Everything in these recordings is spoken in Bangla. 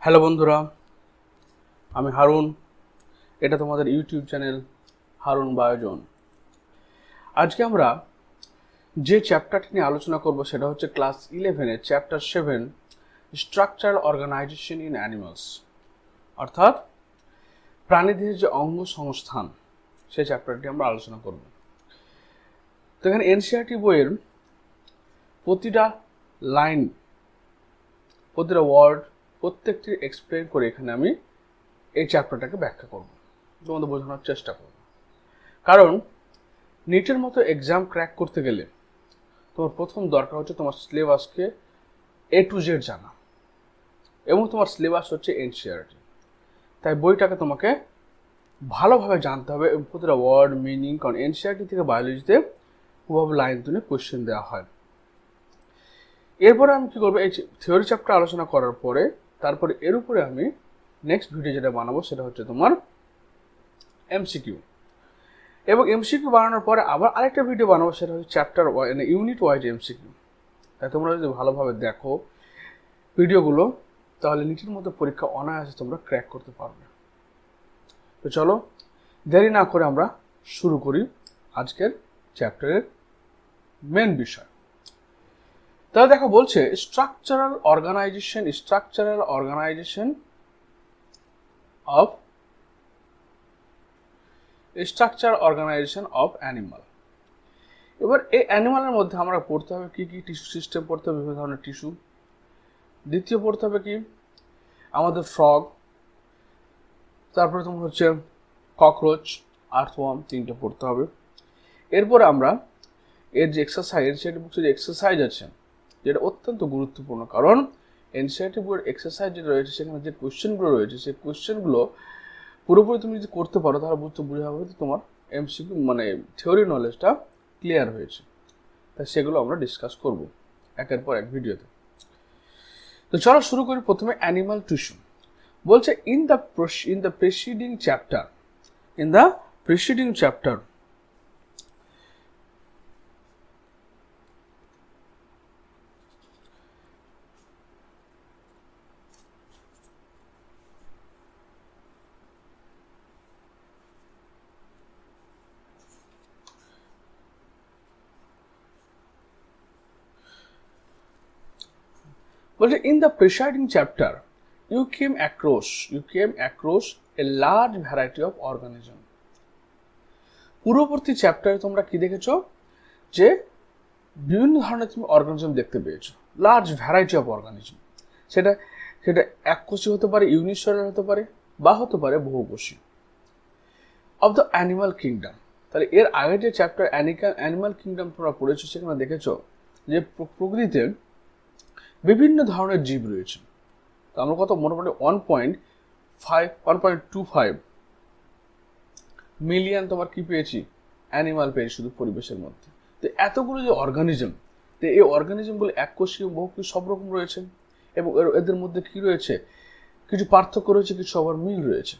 হ্যালো বন্ধুরা, আমি হারুন। এটা তোমাদের ইউটিউব চ্যানেল হারুন বায়োজন। আজকে আমরা যে চ্যাপ্টারটি নিয়ে আলোচনা করব সেটা হচ্ছে ক্লাস 11-এর chapter 7 structural organisation in animals, অর্থাৎ প্রাণীদের যে অঙ্গ সংস্থান সেই চ্যাপ্টারটি আমরা আলোচনা করব। তো এখানে এনসিইআরটি বইয়ের প্রতিটা লাইন, প্রতিটা ওয়ার্ড, প্রত্যেকটি এক্সপ্লেন করে এখানে আমি এই চ্যাপ্টারটাকে ব্যাখ্যা করব, তোমাদের বোঝানোর চেষ্টা করব। কারণ নিটের মতো এক্সাম ক্র্যাক করতে গেলে তোমার প্রথম দরকার হচ্ছে তোমার সিলেবাসকে A to Z জানা, এবং তোমার সিলেবাস হচ্ছে এনসিইআরটি। তাই বইটাকে তোমাকে ভালোভাবে জানতে হবে এবং প্রতিটা ওয়ার্ড, মিনিং, কারণ এনসিইআরটি থেকে বায়োলজিতে ওভাবে লাইন তুলে কোয়েশ্চেন দেওয়া হয়। এরপরে আমি কী করবো, এই থিওরি চ্যাপ্টার আলোচনা করার পরে তারপরে এর উপরে আমি নেক্সট ভিডিও যেটা বানাবো সেটা হচ্ছে তোমার এমসিকিউ, এবং এমসিকিউ বানানোর পরে আবার আরেকটা ভিডিও বানাবো সেটা হচ্ছে চ্যাপ্টার মানে ইউনিট ওয়াইজ এমসিকিউ। তাই তোমরা যদি ভালোভাবে দেখো ভিডিওগুলো তাহলে নিটের মতো পরীক্ষা অনায়াসে তোমরা ক্র্যাক করতে পারবে। তো চলো দেরি না করে আমরা শুরু করি আজকের চ্যাপ্টারের মেন বিষয়। তাহলে দেখো বলছে স্ট্রাকচারাল অর্গানাইজেশন অফ অ্যানিমাল। এবার এই অ্যানিমালের মধ্যে আমরা পড়তে হবে কি কি টিস্যু সিস্টেম পড়তে হবে, বিভিন্ন ধরনের টিস্যু। দ্বিতীয় পড়তে হবে কি আমাদের ফ্রগ, তারপরে তোমার হচ্ছে ককরোচ, আর্থওয়ার্ম, তিনটে পড়তে হবে। এরপরে আমরা এর যে এক্সারসাইজ, সেটা বুঝছে যে এক্সারসাইজ আছে যেটা অত্যন্ত গুরুত্বপূর্ণ, কারণ এনসিইআরটি বইয়ের এক্সারসাইজ যেটা রয়েছে সেখানে যে কোয়েশ্চেনগুলো রয়েছে সেই কোয়েশ্চেনগুলো পুরোপুরি তুমি যদি করতে পারো তাহলে বোঝা হবে তোমার এমসিকিউ মানে থিওরি নলেজটা ক্লিয়ার হয়েছে। তাই সেগুলো আমরা ডিসকাস করব একের পর এক ভিডিওতে। তো চলো শুরু করি প্রথমে অ্যানিমাল টিস্যু। বলছে ইন দ্য প্রিসিডিং চ্যাপ্টার বলছে in the preceding chapter you came across a large variety of organism। পূর্ববর্তী চ্যাপ্টারে তোমরা কি দেখেছো যে বিভিন্ন ধরনের তুমি অর্গানিজম দেখতে পেয়েছো, লার্জ ভ্যারাইটি অফ অর্গানিজম। সেটা এককোষী হতে পারে, ইউনিসেলুলার হতে পারে, বা হতে পারে বহুকোষী। অফ দ্য অ্যানিমাল কিংডম, তাহলে এর আগে যে চ্যাপ্টার অ্যানিমাল কিংডম তোমরা পড়েছো সেখানে দেখেছো যে প্রকৃতিতে বিভিন্ন ধরনের জীব রয়েছে। তো আমরা কত মোটামুটি 1.25 মিলিয়ন তোমার কি পেয়েছি, অ্যানিমাল পেয়েছি শুধু পরিবেশের মধ্যে। তো এতগুলো যে অর্গানিজম, তো এই অর্গানিজমগুলো এককোষীয়, বহুকোষী সব রকম রয়েছে, এবং এদের মধ্যে কি রয়েছে, কিছু পার্থক্য রয়েছে, কিছু সবার মিল রয়েছে।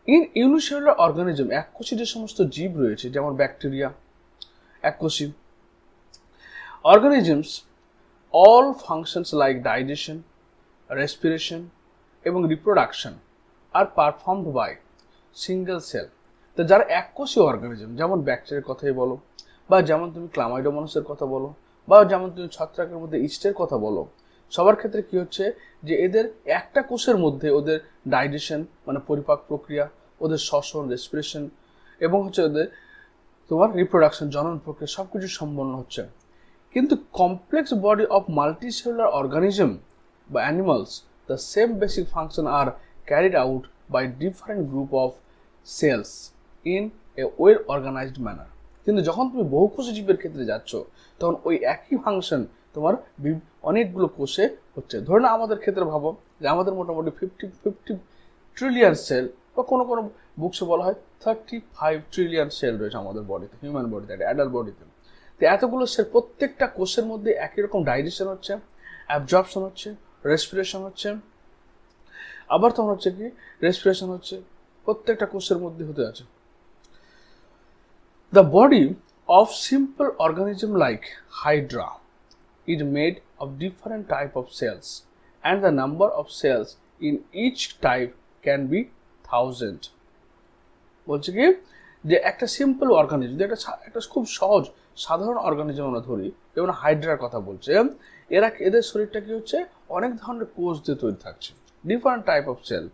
ইন ইউনিসেলুলার অর্গানিজম, এককোষী যে সমস্ত জীব রয়েছে যেমন ব্যাকটেরিয়া এককোষী। Organisms all functions like digestion, respiration এবং reproduction are performed by single cell। তো যারা এককোষী অর্গানিজম, যেমন ব্যাকটেরিয়ার কথাই বলো, বা যেমন তুমি ক্লামাইডোমোনাসের কথা বলো, বা যেমন তুমি ছত্রাকের মধ্যে ইস্টের কথা বলো, সবার ক্ষেত্রে কি হচ্ছে যে এদের একটা কোষের মধ্যে ওদের ডাইজেশন মানে পরিপাক প্রক্রিয়া, ওদের শ্বসন, রেসপিরেশন, এবং হচ্ছে ওদের তোমার রিপ্রোডাকশন, জনন প্রক্রিয়া সবকিছু সম্পন্ন হচ্ছে। কিন্তু complex body of multicellular organism বা animals, the same basic function are carried out by different group of cells in a well organised manner. কিন্তু যখন তুমি বহুকোষী জীবের ক্ষেত্রে যাচ্ছ তখন ওই একই ফাংশন তোমার অনেকগুলো কোষে হচ্ছে। ধরে না আমাদের ক্ষেত্রে ভাবো যে আমাদের মোটামুটি 50 ট্রিলিয়ন সেল, বা কোনো বুকসে বলা হয় 35 ট্রিলিয়ন সেল রয়েছে আমাদের বডিতে, হিউম্যান বডিতে, অ্যাডাল্ট বডিতে। তো এতগুলো সেল, প্রত্যেকটা কোষের মধ্যে একই রকম ডাইজেশন হচ্ছে, অ্যাবজর্পশন হচ্ছে, রেসপিরেশন হচ্ছে, আবার তোমার হচ্ছে কি রেসপিরেশন হচ্ছে, প্রত্যেকটা কোষের মধ্যে হতে আছে। The body of simple organism like Hydra is made of different type of cells and the number of cells in each type can be 1000. বলছে কি যে একটা সিম্পল অর্গানিজম, একটা খুব সহজ সাধারণ অর্গানিজম আমরা ধরি, যেমন হাইড্রার কথা বলছে, এদের শরীরটা কি হচ্ছে অনেক ধরনের কোষ দিয়ে তৈরি থাকছে, ডিফারেন্ট টাইপ অফ সেল,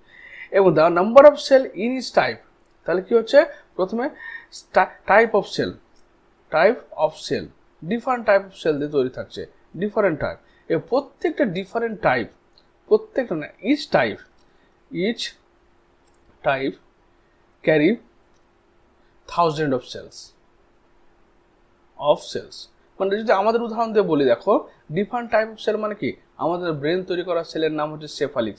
এবং the number of cell in each type, তাহলে কি হচ্ছে প্রথমে type of cell different type of cell দিয়ে তৈরি থাকছে, ডিফারেন্ট টাইপ, এবং প্রত্যেকটা ডিফারেন্ট টাইপ, প্রত্যেকটা না each type carry 1000 of cells. মানে যদি আমাদের উদাহরণ দিয়ে বলি, দেখো ডিফারেন্ট টাইপ অফ সেল মানে কি, আমাদের ব্রেন তৈরি করা সেলের নাম হচ্ছে সেফালিক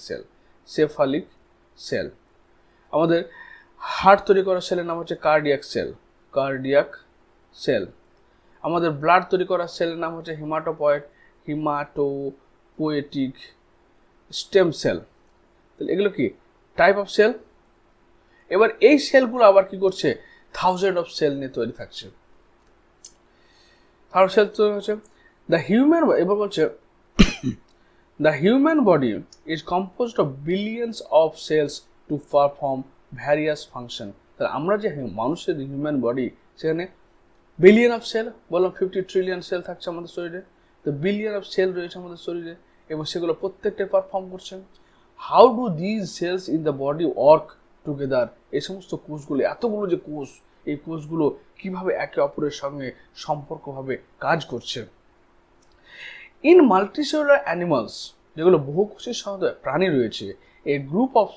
সেল, আমাদের হার্ট তৈরি করা সেলের নাম হচ্ছে কার্ডিয়াক সেল, আমাদের ব্লাড তৈরি করা সেলের নাম হচ্ছে হিমাটোপোয়েটিক স্টেম সেল। তাহলে এগুলো কি টাইপ অফ সেল। এবার এই সেলগুলো আবার কি করছে 1000 of সেল নিয়ে তৈরি থাকছে, সেল তৈরি হচ্ছে। এবার বলছে the human body is composed of billions of cells to perform various function. তাহলে আমরা যে মানুষের হিউম্যান বডি, সেখানে বিলিয়ন অফ সেল, বললাম 50 ট্রিলিয়ন সেল থাকছে আমাদের শরীরে, তো বিলিয়ন অফ সেল রয়েছে আমাদের শরীরে এবং সেগুলো প্রত্যেকটা পারফর্ম করছে। How do these cells in the body work together, এই সমস্ত কোষগুলো, এতগুলো যে কোষ, এই কোষগুলো কিভাবে একে অপরের সঙ্গে সম্পর্কভাবে কাজ করছে। ইন মাল্টিসেলুলার অ্যানিমালস, যেগুলো বহুকোষী প্রাণী রয়েছে, a group of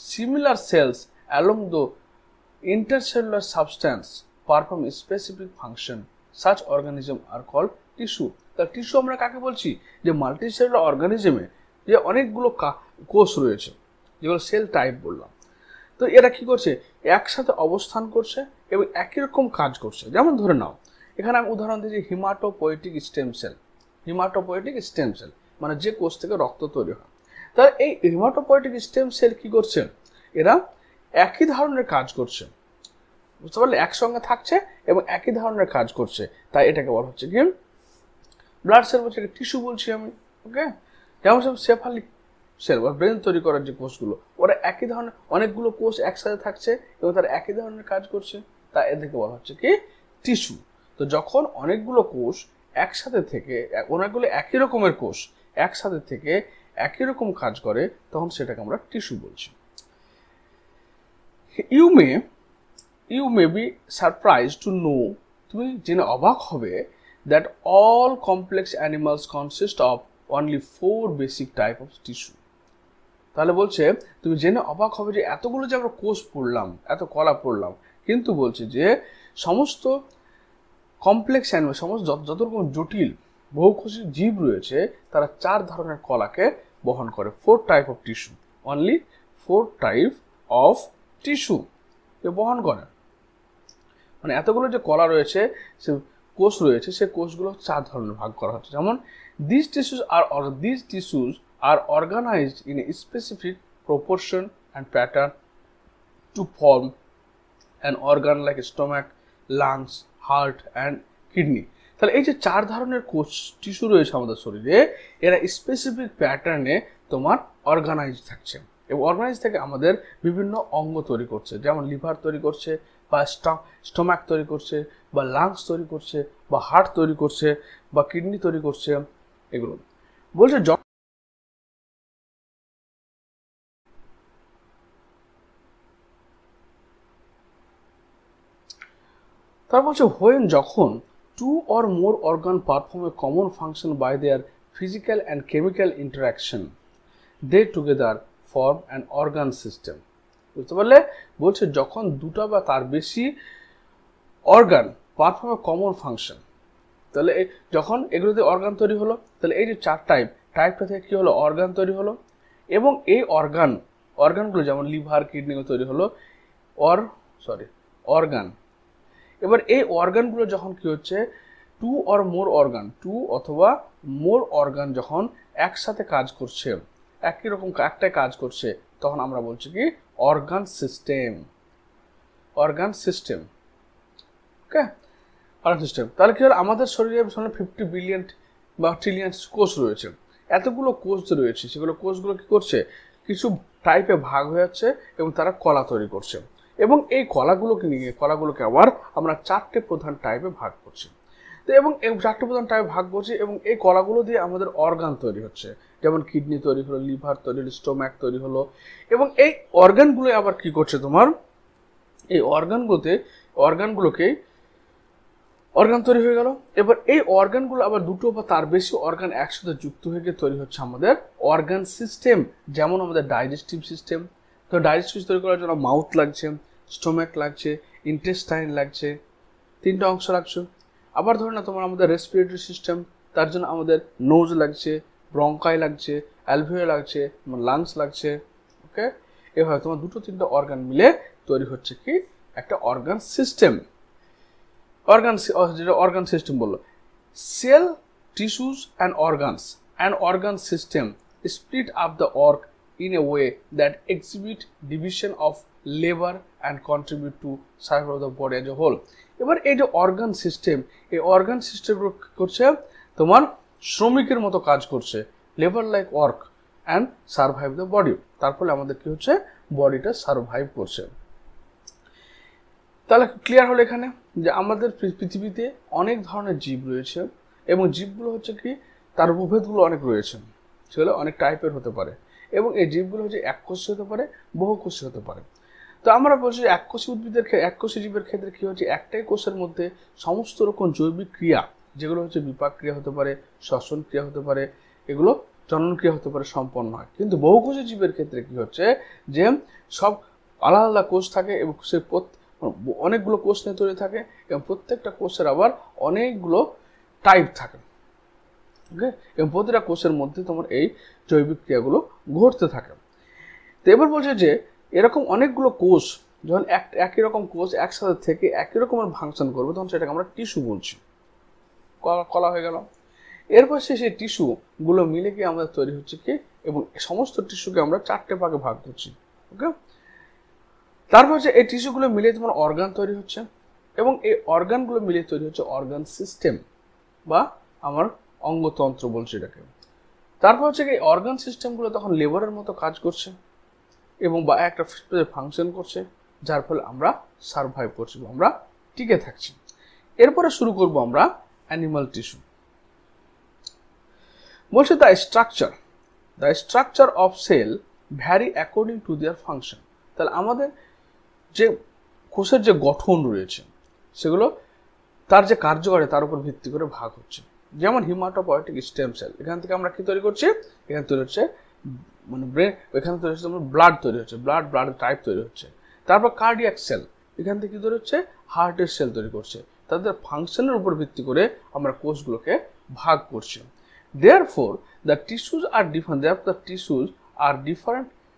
similar cells along the intercellular substance perform specific function, such organism are called tissue. তার টিস্যু আমরা কাকে বলছি, যে মাল্টিসেলুলার অর্গানিজমে যে অনেকগুলো কোষ রয়েছে, যেগুলো সেল টাইপ বললাম, তো এরা কি করছে, একসাথে অবস্থান করছে এবং একই রকম কাজ করছে। যেমন ধরে নাও, এখানে আমি উদাহরণ দিয়েছি হিমাটোপোয়েটিক স্টেম সেল, মানে যে কোষ থেকে রক্ত তৈরি হয়। তাহলে এই হিমাটোপোয়েটিক স্টেম সেল কি করছে, এরা একই ধরনের কাজ করছে, বুঝতে পারলে, একসঙ্গে থাকছে এবং একই ধরনের কাজ করছে, তাই এটাকে বলা হচ্ছে কি ব্লাড সেল, বলছে টিস্যু বলছি আমি, ওকে। যেমন সেফালিক সেল বা ব্রেন তৈরি করার যে কোষগুলো, ওরা একই ধরনের অনেকগুলো কোষ একসাথে থাকছে এবং তারা একই ধরনের কাজ করছে, তাই এদেরকে বলা হচ্ছে কি টিস্যু। তো যখন অনেকগুলো কোষ একসাথে থেকে, অনেকগুলো একই রকমের কোষ একসাথে থেকে একই রকম কাজ করে, তখন সেটাকে আমরা টিস্যু বলছি। You may be surprise to know, তুমি জেনে অবাক হবে, that all complex animals consist of only 4 basic type of tissue. তাহলে বলছে তুমি জেনে অবাক হবে যে এতগুলো যে আমরা কোষ পড়লাম, এত কলা পড়লাম, কিন্তু বলছে যে সমস্ত কমপ্লেক্স অ্যানিমাল, সমস্ত যত রকম জটিল বহুকোষী জীব রয়েছে, তারা 4 ধরনের কলাকে বহন করে, 4 type of tissue, only 4 type of tissue বহন করে। মানে এতগুলো যে কলা রয়েছে, সে কোষ রয়েছে, সে কোষগুলো 4 ধরনের ভাগ করা হচ্ছে। যেমন these tissues are organized in a specific proportion and pattern to form an organ like stomach, lungs, heart and kidney. তাহলে এই যে 4 ধরনের কোষ টিস্যু রয়েছে আমাদের শরীরে, এরা স্পেসিফিক প্যাটার্নে তোমার অর্গানাইজ থাকছে এবং অর্গানাইজ থেকে আমাদের বিভিন্ন অঙ্গ তৈরি করছে, যেমন লিভার তৈরি করছে, বা স্টোমাক তৈরি করছে, বা লাংস তৈরি করছে, বা হার্ট তৈরি করছে, বা কিডনি তৈরি করছে, এগুলো বলছে। তারপর হচ্ছে যখন 2 or more organ perform a common function by their physical and chemical interaction, they together form an organ system. বুঝতে পারলে, বলছে যখন 2টা বা তার বেশি organ perform a common function, তাহলে যখন এগুলোতে অর্গান তৈরি হলো, তাহলে এই যে 4 টাইপটা থেকে কি হলো, অর্গান তৈরি হলো, এবং এই অর্গানগুলো যেমন লিভার, কিডনি তৈরি হলো অর্গান। এবার এই অর্গানগুলো যখন কি হচ্ছে 2 or more organ, 2 অথবা মোর অর্গান যখন একসাথে কাজ করছে, একই রকম একটাই কাজ করছে, তখন আমরা বলছি কি অর্গান সিস্টেম। ওকে, অর্গান সিস্টেম। তাহলে কি হলো, আমাদের শরীরে 50 বিলিয়ন বা ট্রিলিয়ন কোষ রয়েছে। এতগুলো কোষ যে রয়েছে সেগুলো কোষগুলো কী করছে, কিছু টাইপে ভাগ হয়ে যাচ্ছে এবং তারা কলা তৈরি করছে। এবং এই কলাগুলোকে আবার আমরা 4টে প্রধান টাইপে ভাগ করছি। তো এবং এই 4টে প্রধান টাইপে ভাগ করছি এবং এই কলাগুলো দিয়ে আমাদের অর্গান তৈরি হচ্ছে, যেমন কিডনি তৈরি হলো, লিভার তৈরি হলো, স্টোম্যাক তৈরি হলো। এবং এই অর্গানগুলো আবার কি করছে, তোমার এই অর্গানগুলোকেই অর্গান তৈরি হয়ে গেল। এবার এই অর্গানগুলো আবার দুটো বা তার বেশি অর্গান একসাথে যুক্ত হয়ে গিয়ে তৈরি হচ্ছে আমাদের অর্গান সিস্টেম। যেমন আমাদের ডাইজেস্টিভ সিস্টেম, তো ডাইজেস্টিভ তৈরি করার জন্য মাউথ লাগছে, স্টোম্যাক লাগছে, ইন্টেস্টাইন লাগছে, 3টে অংশ লাগছে। আবার ধরো না তোমার আমাদের রেসপিরেটরি সিস্টেম, তার জন্য আমাদের নোজ লাগছে, ব্রঙ্কাই লাগছে, অ্যালভিওলাই লাগছে, লাংস লাগছে। ওকে, এভাবে তোমার 2-3টে অর্গান মিলে তৈরি হচ্ছে কি একটা অর্গান সিস্টেম। যেটা অর্গান সিস্টেম বললো, cell, tissues and organ system split up the work in a way that exhibit division of labor and contribute to survival of the body as a whole. এবার এই যে অর্গান সিস্টেম, এই অর্গান সিস্টেম করছে তোমার শ্রমিকের মতো কাজ করছে, labour like work and survive the body. তার ফলে আমাদের কি হচ্ছে, বডিটা সার্ভাইভ করছে। তাহলে ক্লিয়ার হলো এখানে যে আমাদের পৃথিবীতে অনেক ধরনের জীব রয়েছে এবং জীবগুলো হচ্ছে কি তার প্রভেদগুলো অনেক রয়েছে, সেগুলো অনেক টাইপের হতে পারে। এবং এই জীবগুলো হচ্ছে এককোষী হতে পারে, বহুকোষী হতে পারে। তো আমরা বলছি এককোষী জীবের ক্ষেত্রে কি হচ্ছে, একটাই কোষের মধ্যে সমস্ত রকম জৈবিক ক্রিয়া, যেগুলো হচ্ছে বিপাক ক্রিয়া হতে পারে, শ্বসন ক্রিয়া হতে পারে, এগুলো জনন ক্রিয়া হতে পারে, সম্পন্ন হয়। কিন্তু বহুকোষী জীবের ক্ষেত্রে কি হচ্ছে যে সব আলাদা আলাদা কোষ থাকে এবং সে অনেকগুলো কোষ নিয়ে তৈরি থাকে এবং প্রত্যেকটা কোষের আবার অনেকগুলো টাইপ থাকে। ওকে, এবং প্রতিটা কোষের মধ্যে তোমার এই জৈবিক ক্রিয়াগুলো ঘটতে থাকে। তো এবার বলছে যে এরকম অনেকগুলো কোষ যখন একই রকম কোষ একসাথে থেকে একই রকমের ফাংশন করবে, তখন সেটাকে আমরা টিস্যু বলছি। কলা হয়ে গেল। এরপর সেই টিস্যুগুলো মিলে গিয়ে আমাদের তৈরি হচ্ছে কি, এবং সমস্ত টিস্যুকে আমরা 4টে ভাগে ভাগ করছি। ওকে, তারপর হচ্ছে এই টিস্যুগুলো মিলে তোমার অর্গান তৈরি হচ্ছে এবং এই অর্গানগুলো মিলে তৈরি হচ্ছে অর্গান সিস্টেম বা আমার অঙ্গতন্ত্র বলছে এটাকে। তারপর হচ্ছে এই অর্গান সিস্টেমগুলো তখন লেবারের মতো কাজ করছে এবং বা একটা ফাংশন করছে, যার ফলে আমরা সার্ভাইভ করছি, আমরা টিকে থাকছি। এরপরে শুরু করব আমরা অ্যানিমাল টিস্যু। বলছে the structure of cell vary according to their function. তাহলে আমাদের যে কোষের যে গঠন রয়েছে সেগুলো তার যে কার্যকারী তার উপর ভিত্তি করে ভাগ হচ্ছে। যেমন হিমাটোপয়েটিক স্টেম সেল, এখান থেকে আমরা কি তৈরি করছি, এখানে তৈরি হচ্ছে মানে ব্রেন, এখানে তৈরি হচ্ছে ব্লাড তৈরি হচ্ছে, ব্লাড টাইপ তৈরি হচ্ছে। তারপর কার্ডিয়াক সেল, এখান থেকে কি তৈরি হচ্ছে, হার্টের সেল তৈরি করছে। তাদের ফাংশনের উপর ভিত্তি করে আমরা কোষগুলোকে ভাগ করছি। Therefore, the tissues are different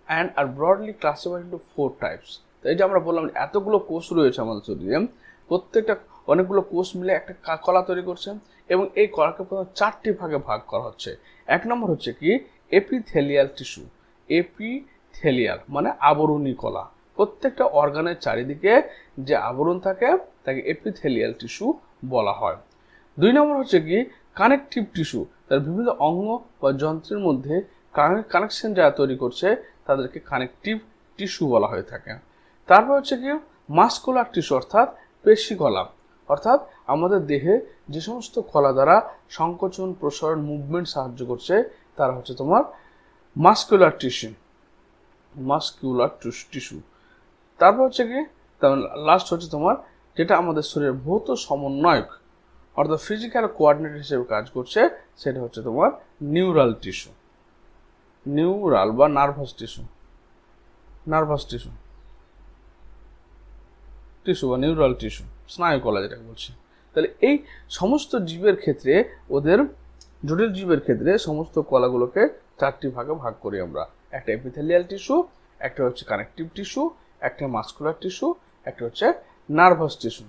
and are broadly classified into 4 types. তো এই যে আমরা বললাম এতগুলো কোষ রয়েছে আমাদের শরীরে, প্রত্যেকটা অনেকগুলো কোষ মিলে একটা কলা তৈরি করছে এবং এই কলাকে প্রথমে 4টি ভাগে ভাগ করা হচ্ছে। 1 নম্বর হচ্ছে কি এপিথেলিয়াল টিস্যু। এপিথেলিয়াল মানে আবরণী কলা, প্রত্যেকটা অর্গানের চারিদিকে যে আবরণ থাকে তাকে এপিথেলিয়াল টিস্যু বলা হয়। 2 নম্বর হচ্ছে কি কানেকটিভ টিস্যু, তার বিভিন্ন অঙ্গ বা যন্ত্রের মধ্যে কানেকশন যারা তৈরি করছে তাদেরকে কানেকটিভ টিস্যু বলা হয়ে থাকে। তারপর হচ্ছে কি মাসকুলার টিস্যু অর্থাৎ পেশি কলা, অর্থাৎ আমাদের দেহে যে সমস্ত কলা দ্বারা সংকোচন, প্রসারণ, মুভমেন্ট সাহায্য করছে তারা হচ্ছে তোমার মাসকুলার টিস্যু। তারপর হচ্ছে কি লাস্ট হচ্ছে তোমার যেটা আমাদের শরীরের ভৌত সমন্বয়ক অর্থাৎ ফিজিক্যাল কোঅর্ডিনেটর হিসেবে কাজ করছে, সেটা হচ্ছে তোমার নিউরাল টিস্যু, নিউরাল বা নার্ভাস টিস্যু বা নিউরাল টিস্যু, স্নায়ু কলা যেটা বলছে। তাহলে এই সমস্ত জীবের ক্ষেত্রে, ওদের জটিল জীবের ক্ষেত্রে সমস্ত কলাগুলোকে 4টি ভাগে ভাগ করি আমরা। একটা এপিথেলিয়াল টিস্যু, একটা হচ্ছে কানেকটিভ টিস্যু, একটা মাসকুলার টিস্যু, একটা হচ্ছে nervous tissue.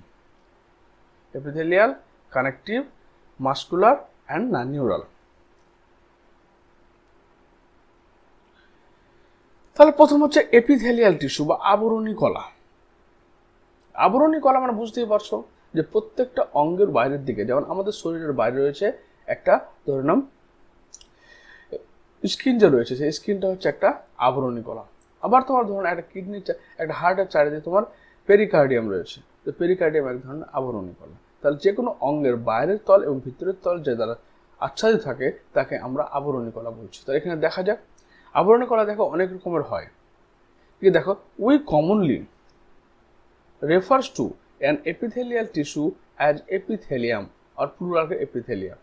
Epithelial, connective, muscular and neural. তাহলে প্রথম হচ্ছে এপিথেলিয়াল টিস্যু বা আবরণী কলা। আবরণী কলা মানে বুঝতেই পারছো যে প্রত্যেকটা অঙ্গের বাইরের দিকে, যেমন আমাদের শরীরের বাইরে রয়েছে একটা ধরে নাম স্কিন যে রয়েছে সেই স্কিনটা হচ্ছে একটা আবরণী কলা। আবার তোমার ধরুন একটা কিডনি, একটা হার্টের চারিদিকে তোমার পেরিকার্ডিয়াম রয়েছে, তো পেরিকার্ডিয়াম এক ধরনের আবরণী কলা। তাহলে যে কোনো অঙ্গের বাইরের তল এবং ভিতরের তল যে দ্বারা আচ্ছাদিত থাকে তাকে আমরা আবরণী কলা বলছি। তাহলে এখানে দেখা যাক আবরণী কলা দেখো অনেক রকমের হয়। কি দেখো, we commonly refers to an epithelial tissue as epithelium or plural epithelium.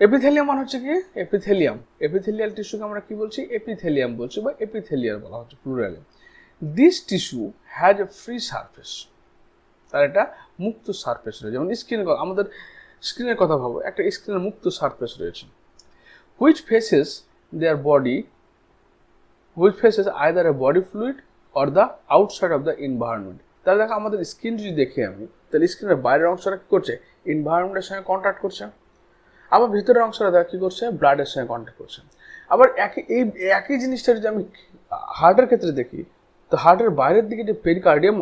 Epithelium মানে হচ্ছে কি এপিথেলিয়াম, এপিথেলিয়াল টিস্যুকে আমরা কি বলছি এপিথেলিয়াম বলছি বা এপিথেলিয়াল বলা হচ্ছে প্লুরালে। This tissue has a free surface, তার একটা মুক্ত সারফেস রয়েছে। যেমন স্কিনের, আমাদের স্কিনের কথা ভাবো, একটা স্কিনের মুক্ত সারফেস রয়েছে। Which faces there body, which faces either A body fluid or the outside of the environment. তাহলে দেখো আমাদের স্কিন যদি দেখি আমি, তাহলে স্কিনের বাইরের অংশটা কি করছে এনভায়রনমেন্টের সঙ্গে কন্ট্যাক্ট করছে, আবার ভিতরের অংশটা দেখা কী করছে ব্লাডের সঙ্গে কন্ট্যাক্ট করছে। আবার একই জিনিসটা যদি আমি হার্টের ক্ষেত্রে দেখি, তো হার্টের বাইরের দিকে যে পেরিকার্ডিয়াম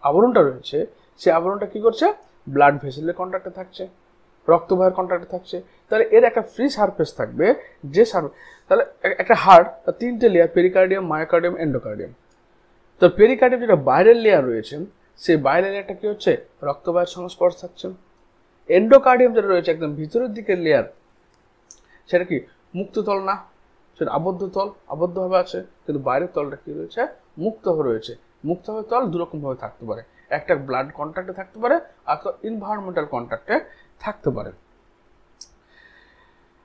আবরণটা রয়েছে সেই আবরণটা কী করছে ব্লাড ভেসেলের কন্ট্যাক্টে থাকছে, রক্তবাহের কন্ট্যাক্টে থাকছে। তাহলে এর একটা ফ্রি সারফেস থাকবে, যে তাহলে একটা হার্ট তার তিনটে লেয়ার, পেরিকার্ডিয়াম, মায়োকার্ডিয়াম, এন্ডোকার্ডিয়াম। তো পেরিকার্ডিয়াম যেটা বাইরের লেয়ার রয়েছে সেই বাইরের লেয়ারটা কী হচ্ছে রক্তবাহের সংস্পর্শ থাকছে। এন্ডোকার্ডিয়াম যেটা রয়েছে একদম ভিতরের দিকের লেয়ার, সেটা কি মুক্ততল না, সেটা আবদ্ধ তল, আবদ্ধভাবে আছে, কিন্তু বাইরের তলটা কি রয়েছে মুক্তভাবে রয়েছে। মুক্তভাবে তল দুরকমভাবে থাকতে পারে, একটা ব্লাড কন্ট্যাক্টে থাকতে পারে আর এনভায়রনমেন্টাল কন্ট্যাক্টে থাকতে পারে।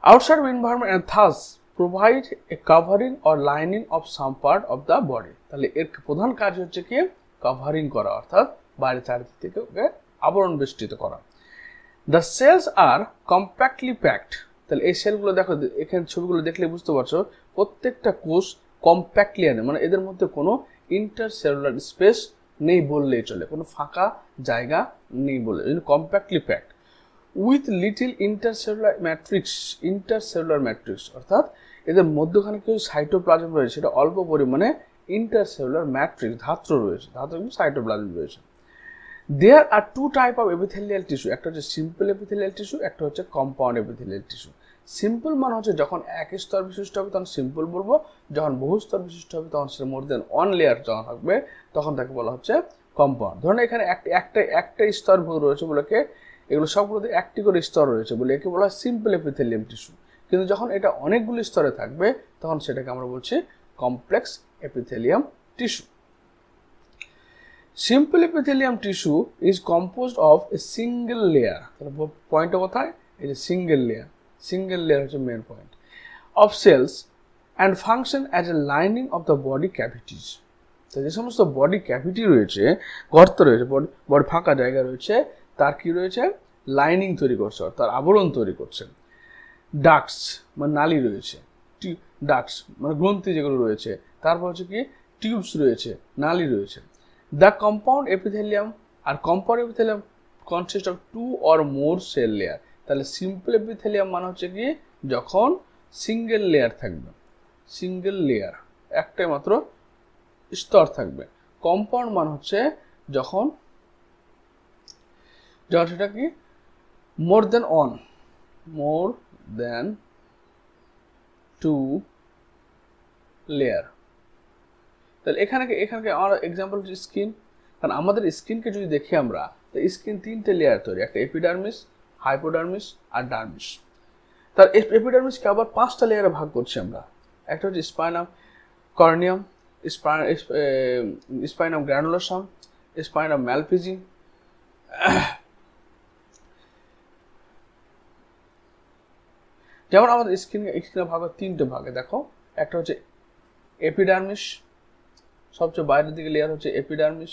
Outside of environment and thus provide a covering or lining of some part of the body. তাহলে এর প্রধান কাজ হচ্ছে কি কাভারিং করা, অর্থাৎ বাইরে চারিদিক থেকে ওকে আবরণ বেষ্টিত করা। The cells are compactly packed. তাহলে এই সেলগুলো দেখো, এখানে ছবিগুলো দেখলে বুঝতে পারছো প্রত্যেকটা কোষ কম্প্যাক্টলি আনে, মানে এদের মধ্যে কোনো ইন্টারসেলুলার স্পেস নেই বললেই চলে, কোনো ফাঁকা জায়গা নেই বলে, compactly packed with little intercellular matrix, অর্থাৎ এদের মধ্যখানে কিছু সাইটোপ্লাজম রয়েছে, সেটা অল্প পরিমাণে ইন্টারসেলুলার ম্যাট্রিক্স ধাত্র রয়েছে, ধাত্র কিন্তু সাইটোপ্লাজম রয়েছে। There are two type of epithelial tissue, একটা হচ্ছে সিম্পল এপিথেলিয়াল টিস্যু, একটা হচ্ছে কম্পাউন্ড এপিথেলিয়াল টিস্যু। সিম্পল মানে হচ্ছে যখন এক স্তর বিশিষ্ট হবে তখন সিম্পল বলবো, যখন বহু স্তর বিশিষ্ট হবে তখন সেটা মোর দেন ওয়ান লেয়ার যখন থাকবে তখন তাকে বলা হচ্ছে কম্পাউন্ড। ধরুন এখানে একটা স্তর রয়েছে বলে এগুলো সবগুলোতে একটি করে স্তর রয়েছে বলে একে বলা হয় সিম্পল এপিথেলিয়াম টিস্যু। কিন্তু যখন এটা অনেকগুলি স্তরে থাকবে তখন সেটাকে আমরা বলছি complex epithelium tissue. Simple epithelium tissue is composed of a single layer. Point কোথায়? It is single layer. Single layer হচ্ছে main point of cells and function as a lining of the body cavities. তো যে সমস্ত বডি ক্যাভিটি রয়েছে, গর্ত রয়েছে, বডি ফাঁকা জায়গা রয়েছে, তার কি রয়েছে লাইনিং তৈরি করছে, তার আবরণ তৈরি করছে। ডাক্টস মানে নালী রয়েছে, ডাক্টস মানে গ্রন্থি যেগুলো রয়েছে, তারপর হচ্ছে কি টিউবস রয়েছে, নালী রয়েছে। The compound epithelium R compound epithelium consist of two or more cell layer. তাহলে simple epithelium মানে হচ্ছে কি যখন সিঙ্গেল লেয়ার থাকবে, সিঙ্গেল লেয়ার একটাই মাত্র স্তর থাকবে। কম্পাউন্ড মানে হচ্ছে যখন সেটা কি মোর দেন টু লেয়ার। তাহলে এখানকে আমার এক্সাম্পল হচ্ছে স্কিন, কারণ আমাদের স্কিনকে যদি দেখি আমরা, তো স্কিন তিনটে লেয়ার তৈরি, একটা এপিডার্মিস, হাইপোডার্মিস আর ডার্মিস। তার এপিডার্মিসকে আবার পাঁচটা লেয়ারে ভাগ করছি আমরা, একটা হচ্ছে স্পাইনাম কর্নিয়াম, স্পাইনাম গ্র্যানুলোসাম, স্পাইনাম ম্যালফিজিং, যেমন আমাদের স্কিনের ভাগ তিনটে ভাগে দেখো, একটা হচ্ছে এপিডার্মিস, সবচেয়ে বাইরের দিকে লেয়ার হচ্ছে এপিডার্মিস,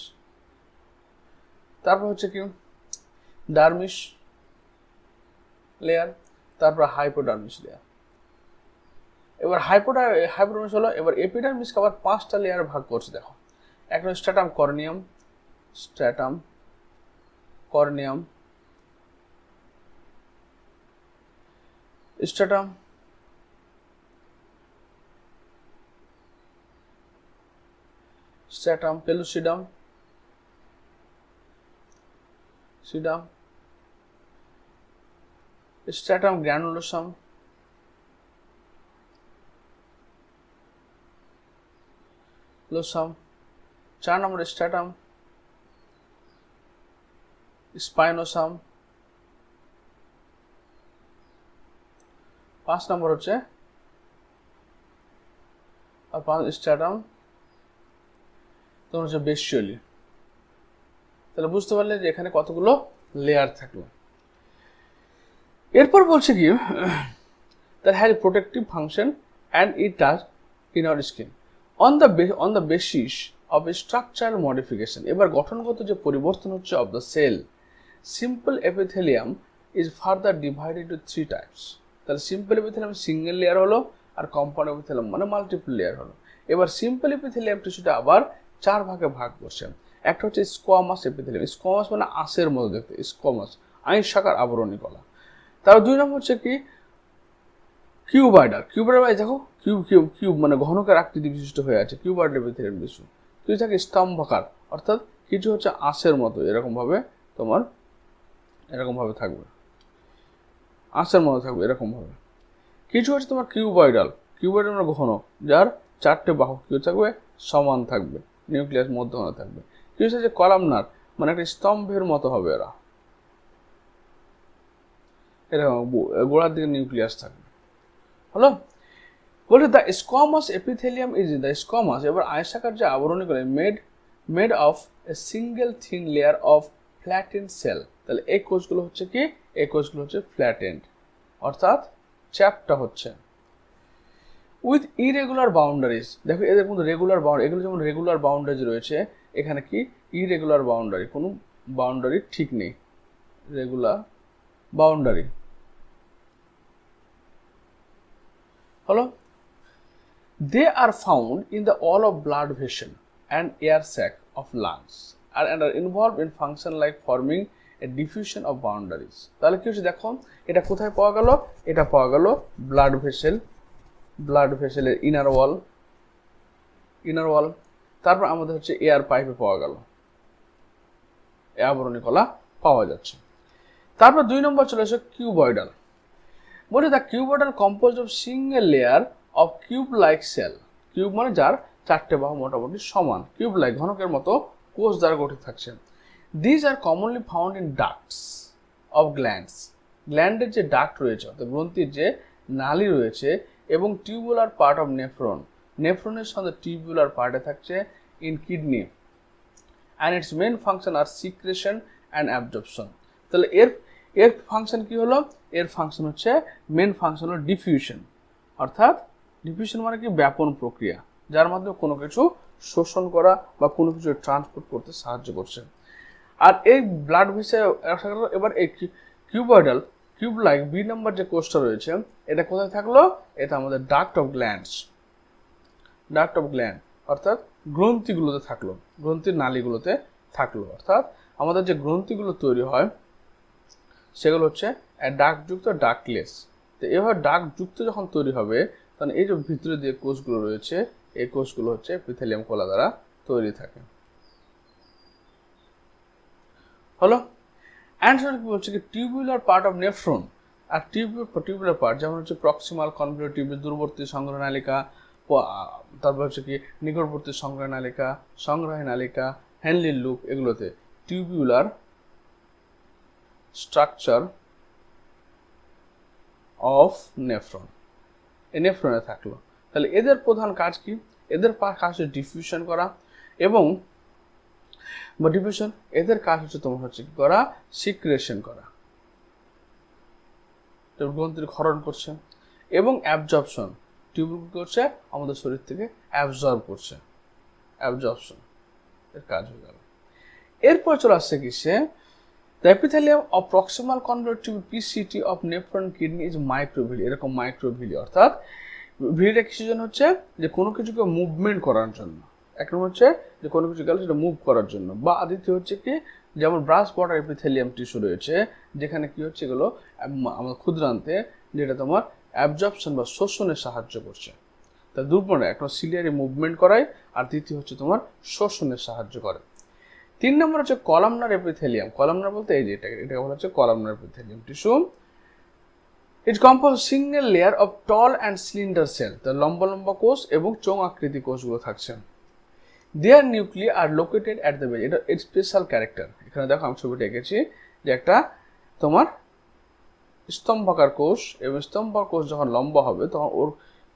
তারপর হচ্ছে কি ডার্মিস লেয়ার, তারপর হাইপোডার্মিস লেয়ার। এবার হাইপোডার্মিস হলো, এবার এপিডার্মিসকে আবার পাঁচটা লেয়ারে ভাগ করছে দেখো, একটা stratum corneum, stratum corneum, stratum stratum pellucidum, সিডাম, stratum granulosum, 4 number stratum spinosum, 5 number হচ্ছে স্ট্র্যাটাম তোমার হচ্ছে বেসিয়ালি। তাহলে বুঝতে পারলে যে এখানে কতগুলো লেয়ার থাকলো। এরপর বলছে কি that has a protective function and it does in our skin on the basis of a structural modification। এবার গঠনগত যে পরিবর্তন হচ্ছে of the cell, simple epithelium is further divided into 3 types। তাহলে সিম্পল এপিথেলিয়াম সিঙ্গেল লেয়ার হলো, আর কম্পাউন্ড এপিথেলিয়াম মানে মাল্টিপল লেয়ার হলো। এবার সিম্পল এপিথেলিয়াম টিস্যুটা আবার 4 ভাগে ভাগ করছে। একটা হচ্ছে স্কোয়ামাস এপিথেলিয়াম, স্কোয়ামাস মানে আঁশের মতো দেখতে, স্কোয়ামাস আঁশাকার আবরণী কলা। তার 2 নম্বর হচ্ছে কি কিউবয়েডাল, কিউবয়েডাল দেখো কিউব মানে ঘনকের আকৃতি বিশিষ্ট হয়ে আছে, কিউবয়েডাল এপিথেলিয়াম টিস্যু। কিছু থাকে স্তম্ভাকার, অর্থাৎ কিছু হচ্ছে আঁশের মতো এরকম ভাবে তোমার এরকম ভাবে থাকবে, আঁশের মতো থাকবে এরকম ভাবে। কিছু হচ্ছে তোমার কিউবয়েডাল, কিউবয়েডাল মানে ঘন, যার 4টে বাহু কি থাকবে সমান থাকবে, নিউক্লিয়াস মধ্যখানে থাকবে। কিছু হচ্ছে কলামনার মানে একটা স্তম্ভের মতো হবে, এরা এরকম গোড়ার দিকে নিউক্লিয়াস থাকবে। হলো বলে the squamous epithelium is the squamous, এবার আয়সাকার যে আবরণী করে made of a single thin layer of flattened cell. তাহলে এই কোষগুলো হচ্ছে কি, এই কোষগুলো হচ্ছে ফ্ল্যাটেন্ড অর্থাৎ চ্যাপটা হচ্ছে, উইথ ইরেগুলার বাউন্ডারিজ। দেখো এদের মধ্যে রেগুলার বাউন্ডারি, এগুলো যেমন রেগুলার বাউন্ডারিজ রয়েছে, এখানে কি ইরেগুলার বাউন্ডারি, কোনো বাউন্ডারি ঠিক নেই, রেগুলার বাউন্ডারি হলো। They are found in the wall of blood vessel and air sac of lungs and are involved in function like forming a diffusion of boundaries। তাহলে কি হচ্ছে দেখো, এটা কোথায় পাওয়া গেল, এটা পাওয়া গেল ব্লাড ভেসেলের ইনার ওয়াল। তারপর আমাদের হচ্ছে এয়ার পাইপে পাওয়া গেল, আবরণী কলা পাওয়া যাচ্ছে। তারপর 2 নম্বর চলে আসে কিউবয়েডাল। বলে the cuboidal compose of single layer of cube like cell. Cube মানে যার 4টে বাহু মোটামুটি সমান, কিউব লাইক ঘনকের মতো কোষ দ্বারা গঠিত থাকছে। This are commonly found in ducts of glands, গ্ল্যান্ডের যে ডাক্ট রয়েছে অর্থাৎ গ্রন্থির যে নালী রয়েছে, এবং টিউবুলার পার্ট অফ নেফ্রনের সঙ্গে টিউবুলার পার্টে থাকছে in kidney, and its main function are secretion and absorption. তাহলে এর ফাংশন কি হলো, এর ফাংশন হচ্ছে মেন ফাংশন হলো ডিফিউশন, অর্থাৎ ডিফিউশন মানে কি ব্যাপন প্রক্রিয়া, যার মাধ্যমে কোনো কিছু শোষণ করা বা কোনো কিছু ট্রান্সপোর্ট করতে সাহায্য করছে। আর এই ব্লাড ভেসেল, এবার এই কিউবয়েডাল কিউব লাইক বি নাম্বার যে কোষটা রয়েছে, এটা কোথায় থাকলো, এটা আমাদের ডাক্ট অফ গ্ল্যান্ড অর্থাৎ গ্রন্থিগুলোতে থাকলো, গ্রন্থির নালীগুলোতে থাকলো। অর্থাৎ আমাদের যে গ্রন্থিগুলো তৈরি হয় সেগুলো হচ্ছে ডাকযুক্ত ডাকলেস। তো এভাবে ডাকযুক্ত যখন তৈরি হবে, তখন এই যে ভিতরে যে কোষগুলো রয়েছে, এই কোষগুলো হচ্ছে এপিথেলিয়াম কলা দ্বারা তৈরি থাকে। হলো অ্যান্সার কি বলছে কি টিউবুলার পার্ট অফ নেফ্রন, আর টিউবুলার পার্ট যেমন হচ্ছে প্রক্সিমাল কনভলিউটিভ টিউব, দূরবর্তী সংগ্রহ নালিকা, তারপর হচ্ছে কি নিকটবর্তী সংগ্রাহী নালিকা, হ্যানলির লুপ, এগুলোতে টিউবুলার স্ট্রাকচার অফ নেফ্রন, এই নেফ্রনে থাকলো। তাহলে এদের প্রধান কাজ কি, এদের কাজ হচ্ছে ডিফিউশন করা, এবং ডিফিউশন এদের কাজ হচ্ছে তোমার হচ্ছে কি করা, সিক্রেশন করা, গ্রন্থির ক্ষরণ করছে, এবং অ্যাবজর্পশন, টিউব করছে আমাদের শরীর থেকে অ্যাবজর্ব করছে, অ্যাবজর্পশন এর কাজ হয়ে গেল। এরপর চলে আসছে কি সে The epithelium of proximal convoluted tube PCT of nephron kidney is microvilli, এরকম মাইক্রোভিলি, অর্থাৎ ভিলিটা কিসের জন্য হচ্ছে, যে কোনো কিছুকে মুভমেন্ট করার জন্য। এক নম্বর হচ্ছে যে কোনো কিছু গেলে সেটা মুভ করার জন্য, বা দ্বিতীয় হচ্ছে কি যেমন ব্রাশ বর্ডার এপিথেলিয়াম টিস্যু রয়েছে, যেখানে কি হচ্ছে এগুলো আমাদের ক্ষুদ্রান্তে, যেটা তোমার অ্যাবজর্পশন বা শোষণে সাহায্য করছে। তা দুর্বল একটা সিলিয়ারি মুভমেন্ট করায়, আর দ্বিতীয় হচ্ছে তোমার শোষণে সাহায্য করে। 3 নম্বর হচ্ছে কলামনার এপিথেলিয়াম। কলামনার বলতে এই যে এটাকে বলা হচ্ছে columnar epithelium tissue, it compose single layer of tall and cylinder cell, তার লম্বা লম্বা কোষ এবং চোঙ আকৃতি কোষগুলো থাকছে। Their nuclei are located at the base, এটা এর স্পেশাল ক্যারেক্টার। এখানে দেখো আমি ছবিটা এঁকেছি যে একটা তোমার স্তম্ভাকার কোষ, এবং স্তম্ভাকার কোষ যখন লম্বা হবে তখন ওর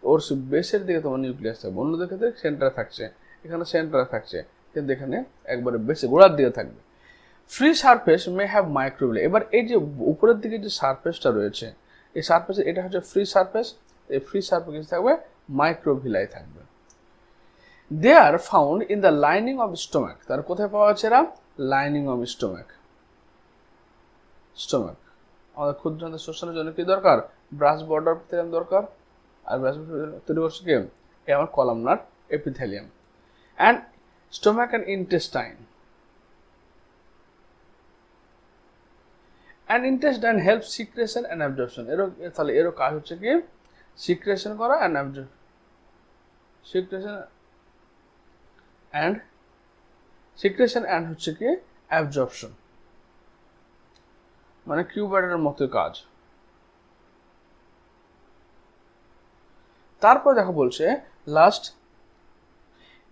ওর বেসের দিকে তোমার নিউক্লিয়াস থাকবে, অন্যদের ক্ষেত্রে সেন্টারে থাকছে, এখানে সেন্টারে থাকছে, কিন্তু এখানে একবারে বেসে গোড়ার দিকে থাকবে। Free surface may have microvilli, এবার এই যে উপরের দিকে যে সারফেসটা রয়েছে, এই সারফেসে এটা হচ্ছে ফ্রি সারফেস, এই ফ্রি সারফেস থাকবে মাইক্রোভিলাই থাকবে। They are found in the lining of stomach, তার কোথায় পাওয়া যাচ্ছে এরা? Lining of stomach. স্টোমাক আমাদের ক্ষুদ্রান্তে শোষণের জন্য কি দরকার? ব্রাশ বর্ডার এপিথেলিয়াম দরকার, আর ব্রাশ তৈরি করছে কি? এই আমার columnar epithelium. And stomach and intestine, and intestine help secretion and absorption, তাহলে এরও কাজ হচ্ছে কি? সিক্রেশন করা অ্যান্ড সিক্রেশন অ্যান্ড হচ্ছে কি অ্যাবজর্পশন, মানে কিউবাইডের মতো কাজ। তারপর দেখো বলছে last,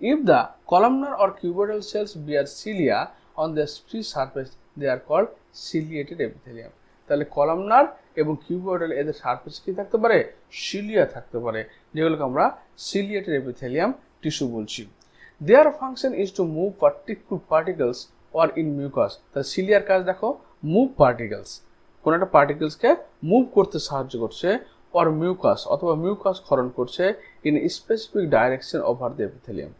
if the columnar or cuboidal cells bear cilia on their free surface they are called ciliated epithelium, তাহলে কলামনার এবং কিউবয়েডাল এদের সারফেস কি থাকতে পারে? সিলিয়া থাকতে পারে, যেগুলোকে আমরা সিলিয়েটেড এপিথেলিয়াম টিস্যু বলছি। Their function is to move particles or in mucus, তাহলে সিলিয়ার কাজ দেখো মুভ পার্টিকেলস, কোন একটা পার্টিকেলসকে মুভ করতে সাহায্য করছে, অর মিউকাস অথবা মিউকাস ক্ষরণ করছে in specific direction over the epithelium.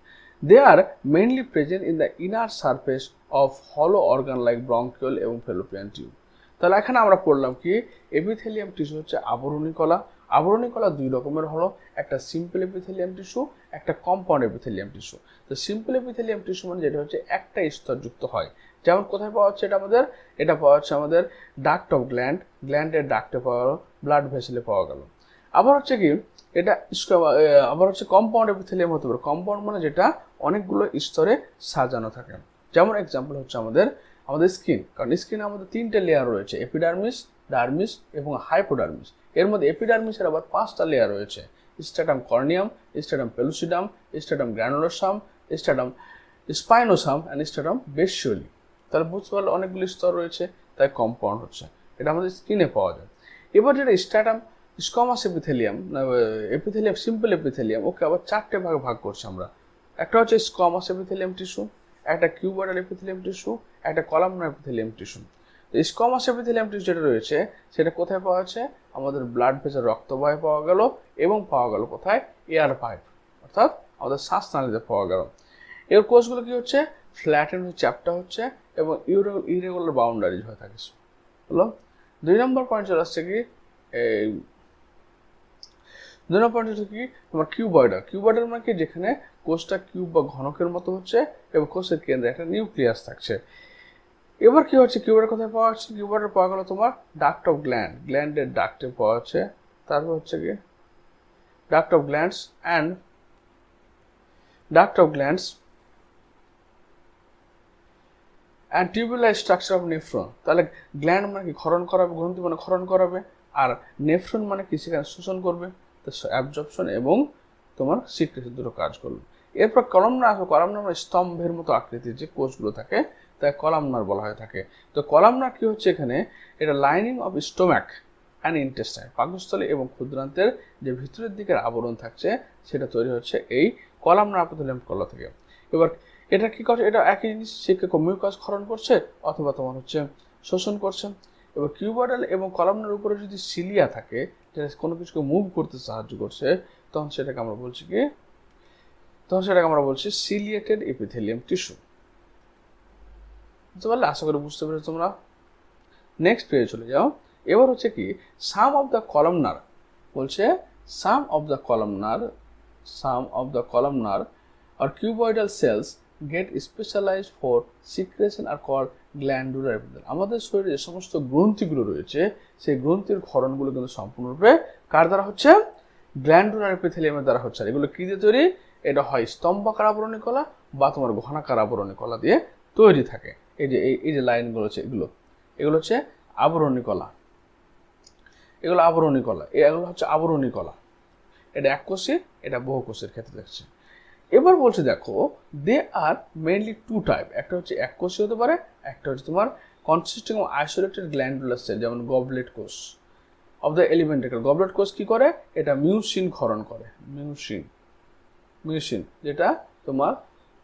They are mainly present in the inner surface of hollow organ like bronchiole এবং fallopian tube. তাহলে এখানে আমরা পড়লাম কি? এপিথেলিয়াম টিস্যু হচ্ছে আবরণী কলা। আবরণী কলা দুই রকমের হলো, একটা সিম্পল এপিথেলিয়াম টিস্যু, একটা কম্পাউন্ড এপিথেলিয়াম টিস্যু। তো সিম্পল এপিথেলিয়াম টিস্যু মানে যেটা হচ্ছে একটা স্তরযুক্ত হয়, যেমন কোথায় পাওয়া হচ্ছে? এটা পাওয়া হচ্ছে আমাদের ডাক্ট অফ গ্ল্যান্ডের ডাক্টে পাওয়া গেল, ব্লাড ভেসেলে পাওয়া গেল। আবার হচ্ছে কি এটা আবার হচ্ছে কম্পাউন্ড এপিথেলিয়াম হতে পারে। কম্পাউন্ড মানে যেটা অনেকগুলো স্তরে সাজানো থাকে। যেমন এক্সাম্পল হচ্ছে আমাদের স্কিন, কারণ স্কিনে আমাদের তিনটে লেয়ার রয়েছে, এপিডার্মিস, ডার্মিস এবং হাইপোডার্মিস। এর মধ্যে এপিডার্মিসের আবার 5টা লেয়ার রয়েছে, স্ট্রাটাম কর্নিয়াম, স্ট্রাটাম পেলুসিডাম, স্ট্রাটাম গ্র্যানুলোসাম, স্ট্রাটাম স্পাইনোসাম অ্যান্ড স্ট্রাটাম বেসিওলি। তাহলে বুঝতে পারলে অনেকগুলি স্তর রয়েছে, তাই কম্পাউন্ড হচ্ছে, এটা আমাদের স্কিনে পাওয়া যায়। এবার যেটা স্ট্রাটাম স্কোমাস এপিথেলিয়াম, সিম্পল এপিথেলিয়াম, ওকে আবার 4টে ভাগে ভাগ করছি আমরা। একটা হচ্ছে স্কোমাস এপিথেলিয়াম টিস্যু, একটা কিউবয়েডাল এপিথেলিয়াম টিস্যু, একটা columnar epithelium tissue. Squamous epithelium tissue যেটা রয়েছে সেটা কোথায় পাওয়া যাচ্ছে? আমাদের ব্লাড ভেসেল রক্তবাহে পাওয়া গেল, এবং পাওয়া গেল কোথায়? এয়ার পাইপ, অর্থাৎ আমাদের শ্বাসনালীতে পাওয়া গেল। এর কোষগুলো কি হচ্ছে? ফ্ল্যাটেন চ্যাপ্টা হচ্ছে, এবং ইরেগুলার বাউন্ডারিজ হয়ে থাকে। হলো 2 নম্বর পয়েন্ট চলে আসছে কি? এই 2 নম্বর পয়েন্ট হচ্ছে কি? তোমার কিউবয়েডাল মানে কি? যেখানে কোষটা কিউব বা ঘনকের মতো হচ্ছে, এবং কোষের কেন্দ্রে একটা নিউক্লিয়াস থাকছে। এবার কি হচ্ছে? কিউবয়েডাল কোথায় পাওয়া যাচ্ছে? কিউবয়েডাল পাওয়া গেল তোমার ডাক্ট অফ গ্ল্যান্ডের ডাক্টে পাওয়া যাচ্ছে। তারপর হচ্ছে কি duct of glands and tubular structure of nephron. তাহলে গ্ল্যান্ড মানে কি? ক্ষরণ করাবে, গ্রন্থি মানে ক্ষরণ করাবে, আর নেফ্রন মানে কি? সেখানে শোষণ করবে, অ্যাবজর্পশন এবং তোমার সিক্রেশন দুটো কাজ করবে। এরপর কলামনার আসবে। কলামনার মানে স্তম্ভের মতো আকৃতির যে কোষগুলো থাকে তাই কলামনার বলা হয়ে থাকে। তো কলামনার কি হচ্ছে এখানে? এটা lining of stomach and intestine, পাকস্থলী এবং ক্ষুদ্রান্তের যে ভিতরের দিকের আবরণ থাকছে সেটা তৈরি হচ্ছে এই কলামনার এপিথেলিয়াম কলা থেকে। এবার এটা কি করছে? এটা একই জিনিস, সে মিউকাস ক্ষরণ করছে অথবা তোমার হচ্ছে শোষণ করছে। এবার কিউবয়েডাল এবং কলামনার উপরে যদি সিলিয়া থাকে, যেটা কোনো কিছুকে মুভ করতে সাহায্য করছে, তখন সেটাকে আমরা বলছি সিলিয়েটেড এপিথেলিয়াম টিস্যু। বুঝতে পারলে? আশা করি বুঝতে পেরেছো তোমরা। নেক্সট পেজে চলে যাও। এবার হচ্ছে কি সাম অফ দ্য কলামনার, বলছে some of the columnar or cuboidal cells get specialized for secretion are called glandular epithelium. আমাদের শরীরে যে সমস্ত গ্রন্থিগুলো রয়েছে সেই গ্রন্থির ক্ষরণগুলো কিন্তু সম্পূর্ণরূপে কার দ্বারা হচ্ছে? গ্ল্যান্ডুলার এপিথেলিয়ামের দ্বারা হচ্ছে। এগুলো কি দিয়ে তৈরি? এটা হয় স্তম্ভাকার আবরণী কলা বা তোমার ঘনাকার আবরণী কলা দিয়ে তৈরি থাকে। এই যে লাইনগুলো হচ্ছে এগুলো হচ্ছে আবরণী কলা। এগুলো আবরণী কলা, এগুলো হচ্ছে আবরণী কলা। এটা এককোষী, এটা বহুকোষের ক্ষেত্রে দেখছে। এবার বলছে দেখো, they are mainly two type, একটা হচ্ছে এককোষী হতে পারে, একটা হচ্ছে তোমার consisting of isolated glandular cell, যেমন গবলেট কোষ অফ দ্য এলিমেন্টারি। গবলেট কোষ কি করে, এটা মিউসিন ক্ষরণ করে, মিউসিন যেটা তোমার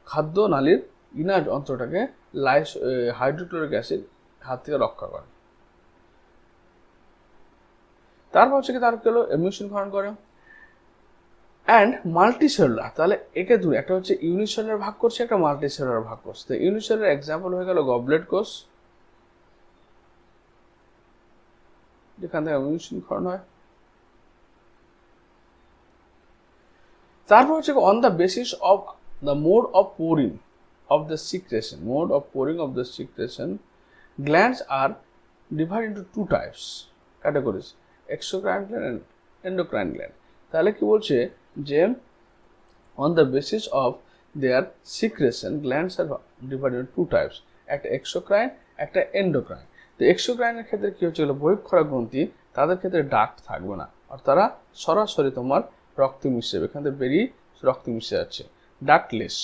খাদ্য নালীর ইনার অঞ্চলটাকে হাইড্রোক্লোরিক অ্যাসিড হাত থেকে রক্ষা করে। তারপর হচ্ছে কি তার মিউসিন ক্ষরণ করে। অ্যান্ড মাল্টিসেলুলার, তাহলে একে দূরে একটা হচ্ছে ইউনিসেলুলার ভাগ করছে, একটা মাল্টিসেলুলার ভাগ করছে। তো ইউনিসেলুলার এক্সাম্পল হয়ে গেল গবলেট কোষ, যেখান থেকে মিউসিন ক্ষরণ হয়। তারপর হচ্ছে on the basis of the mode of pouring of the secretion, glands are divided into two types categories, exocrine gland and endocrine gland. তাহলে কি বলছে যে on the basis of their secretion glands are divided into two types, একটা exocrine, একটা endocrine। তো এক্সোক্রাইনের ক্ষেত্রে কি হচ্ছে, বহিঃক্ষরা গ্রন্থি, তাদের ক্ষেত্রে ডাক্ট থাকবে না, আর তারা সরাসরি তোমার রক্তে মিশে যাবে, এখান থেকে বেরিয়ে রক্তে মিশে যাচ্ছে, ডাক্টলেস।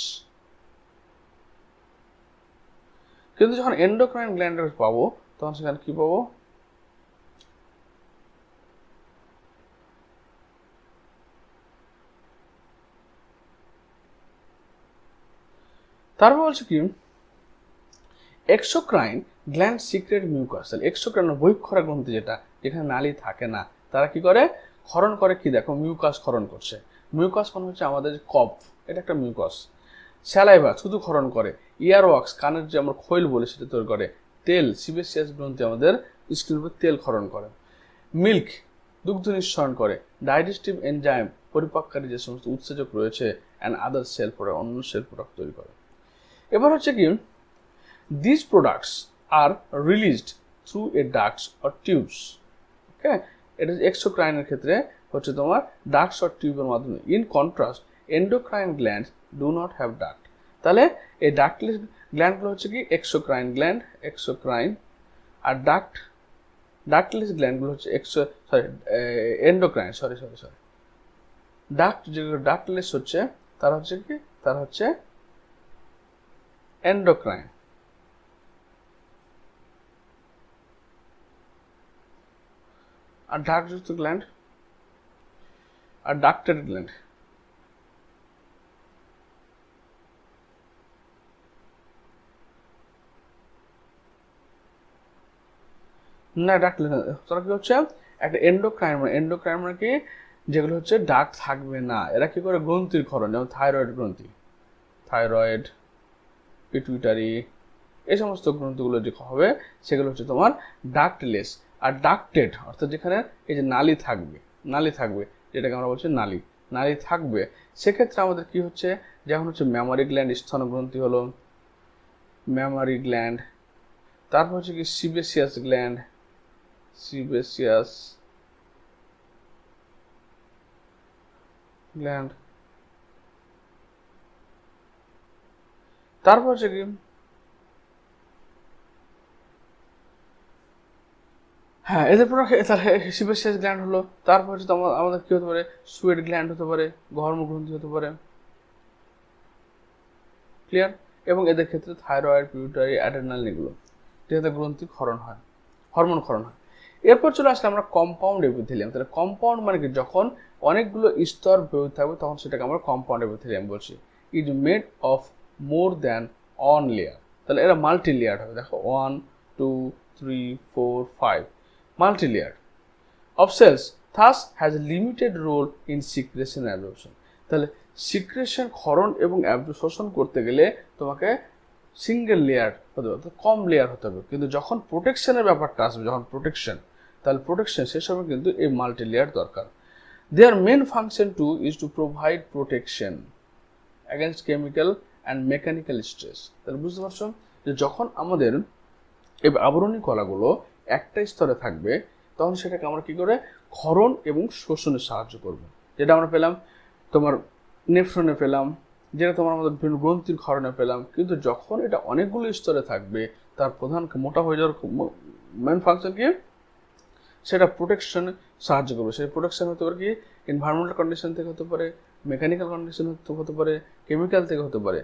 কিন্তু যখন এন্ডোক্রাইন গ্ল্যান্ড পাবো তখন সেখানে কি পাবো, তারপর বলছে কি এক্সোক্রাইন গ্ল্যান্ড সিক্রেট মিউকাস। তাহলে এক্সোক্রাইন বহিঃক্ষরা গ্রন্থি যেটা, যেখানে নালী থাকে না, তারা কি করে, ক্ষরণ করে কি দেখো, মিউকাস ক্ষরণ করছে। মিউকাস মানে হচ্ছে আমাদের কফ, এটা একটা মিউকাস। স্যালাইভা থুতু ক্ষরণ করে, ইয়ার ওয়াক্স কানের যে আমরা খৈল বলি সেটা তৈরি করে, তেল সিবেসিয়াস গ্রন্থি আমাদের স্কিনের উপর তেল ক্ষরণ করে, মিল্ক দুগ্ধ নিঃসরণ করে, ডাইজেস্টিভ এনজাইম পরিপাককারী যে সমস্ত উৎসেচক রয়েছে, অ্যান্ড আদার সেল প্রোডাক্ট, অন্য সেল প্রোডাক্ট তৈরি করে। এবার হচ্ছে কি this products are released through a ducts or tubes. Okay, এটা এক্সোক্রাইনের ক্ষেত্রে হচ্ছে তোমার ডাক্টস অর টিউবের মাধ্যমে। In contrast endocrine glands do not have duct. তাহলে এই ডাক্টলেস গ্ল্যান্ডগুলো হচ্ছে কি এক্সোক্রাইন গ্ল্যান্ড, এক্সোক্রাইন, আর ডাক্টলেস গ্ল্যান্ডগুলো হচ্ছে এন্ডোক্রাইন, ডাক্ট যেগুলো ডাক্টলেস হচ্ছে তারা হচ্ছে কি, তারা হচ্ছে এন্ডোক্রাইন। আর ডাক্টযুক্ত গ্ল্যান্ড আর ডাক্টেড গ্ল্যান্ড, না ডাক্টেড তারা কি হচ্ছে একটা এন্ডোক্রাইন, মানে কি যেগুলো হচ্ছে ডাক্ট থাকবে না, এরা কি করে গ্রন্থির ক্ষরণ, যেমন থাইরয়েড গ্রন্থি, থাইরয়েড, পিটুইটারি, এই সমস্ত গ্রন্থিগুলো যে হবে সেগুলো হচ্ছে তোমার ডাক্টলেস। আর ডাক্টেড অর্থাৎ যেখানে এই যে নালী থাকবে যেটাকে আমরা বলছি নালী থাকবে, সেক্ষেত্রে আমাদের কি হচ্ছে, যেমন হচ্ছে ম্যামারি গ্ল্যান্ড, স্তন গ্রন্থি হলো ম্যামারি গ্ল্যান্ড, তারপর হচ্ছে কি সিবেসিয়াস গ্ল্যান্ড, তারপর হচ্ছে কি হ্যাঁ এদের পর সিবেসিয়াস গ্ল্যান্ড হলো। তারপর হচ্ছে আমাদের কি হতে পারে, সুয়েট গ্ল্যান্ড হতে পারে, ঘর্মগ্রন্থি হতে পারে, ক্লিয়ার। এবং এদের ক্ষেত্রে থাইরয়েড, পিউটারি, অ্যাড্রেনাল, এগুলো যেটাতে গ্রন্থি ক্ষরণ হয়, হরমোন ক্ষরণ হয়। এরপর চলে আসলে আমরা কম্পাউন্ড এপিথেলিয়াম। তাহলে কম্পাউন্ড মানে কি, যখন অনেকগুলো স্তর বেরোতে থাকবে তখন সেটাকে আমরা কম্পাউন্ড এপিথেলিয়াম বলছি। Is made of more than one layer. তাহলে এরা মাল্টি লেয়ার হবে, দেখো 1 2 3 4 5 multi layer of cells, thus has a limited role in secretion absorption. তাহলে সিক্রেশন ক্ষরণ এবং শোষণ করতে গেলে তোমাকে সিঙ্গেল লেয়ার হতে হবে, কম লেয়ার হতে হবে। কিন্তু যখন প্রোটেকশনের ব্যাপারটা আসবে, তাহলে প্রোটেকশন সে সময় কিন্তু এই মাল্টি লেয়ার দরকার। Their main function to is to provide protection against chemical and mechanical stress. তাহলে বুঝতে পারছো যে যখন আমাদের এই আবরণী কলাগুলো একটা স্তরে থাকবে তখন সেটাকে আমরা কি করে ক্ষরণ এবং শোষণে সাহায্য করবে। যেটা আমরা পেলাম তোমার নেফ্রনে পেলাম, যেটা তোমার আমাদের গ্রন্থির ক্ষরণে পেলাম। কিন্তু যখন এটা অনেকগুলো স্তরে থাকবে তার প্রধান মোটা হয়ে যাওয়ার মেন ফাংশন কি, সেটা প্রোটেকশনে সাহায্য করবে। সেই প্রোটেকশন হতে পারে কি এনভায়রনমেন্টাল কন্ডিশন থেকে হতে পারে, মেকানিক্যাল কন্ডিশন হতে পারে, কেমিক্যাল থেকে হতে পারে।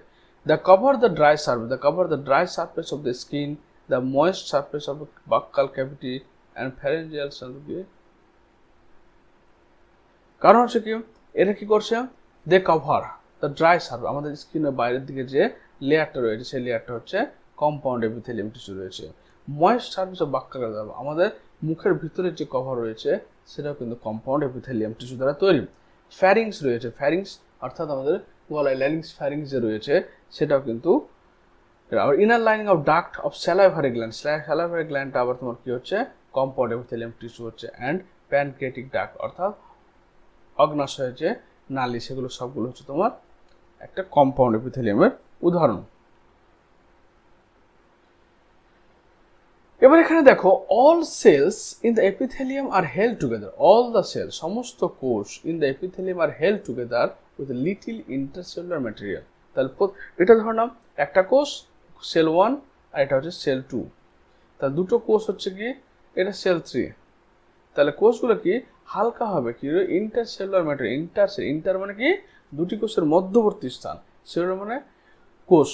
They cover the dry surface of the skin, the moist surface of buccal cavity and pharyngeal surface. কারণ হচ্ছে কি এটা কি করছে, they cover the dry surface, আমাদের স্কিনের বাইরের দিকে যে লেয়ারটা রয়েছে সেই লেয়ারটা হচ্ছে কম্পাউন্ড এপিথেলিয়াম টিস্যু রয়েছে। ময়েস্ট সারফেস অফ বাক্কাল, আমাদের মুখের ভিতরে যে কভার রয়েছে সেটাও কিন্তু কম্পাউন্ড এপিথেলিয়াম টিস্যু দ্বারা তৈরি। ফ্যারিংস রয়েছে, ফ্যারিংস অর্থাৎ আমাদের গলায় ল্যারিংস ফ্যারিংস যে রয়েছে সেটাও কিন্তু। আবার inner lining of duct of salivary gland, salivary গ্ল্যান্ডটা আবার তোমার কি হচ্ছে কম্পাউন্ড এপিথেলিয়াম টিস্যু হচ্ছে। অ্যান্ড প্যানক্রিয়াটিক ডাক্ট অর্থাৎ অগ্নাশয়ের যে নালী সেগুলো সবগুলো হচ্ছে তোমার একটা কম্পাউন্ড এপিথেলিয়ামের উদাহরণ। এবার এখানে দেখো all cells in the epithelium are held together, all the cell সমস্ত কোষ in the epithelium are held together with little intercellular material. তাহলে এটা ধর নাম একটা কোষ সেল 1 আর এটা হচ্ছে সেল 2, তাহলে দুটো কোষ হচ্ছে কি এটা সেল 3। তাহলে কোষগুলো কি হালকা হবে কি ইন্টারসেলুলার ম্যাটেরিয়াল, ইন্টার মানে কি দুটি কোষের মধ্যবর্তী স্থান, সেলুলার মানে কোষ,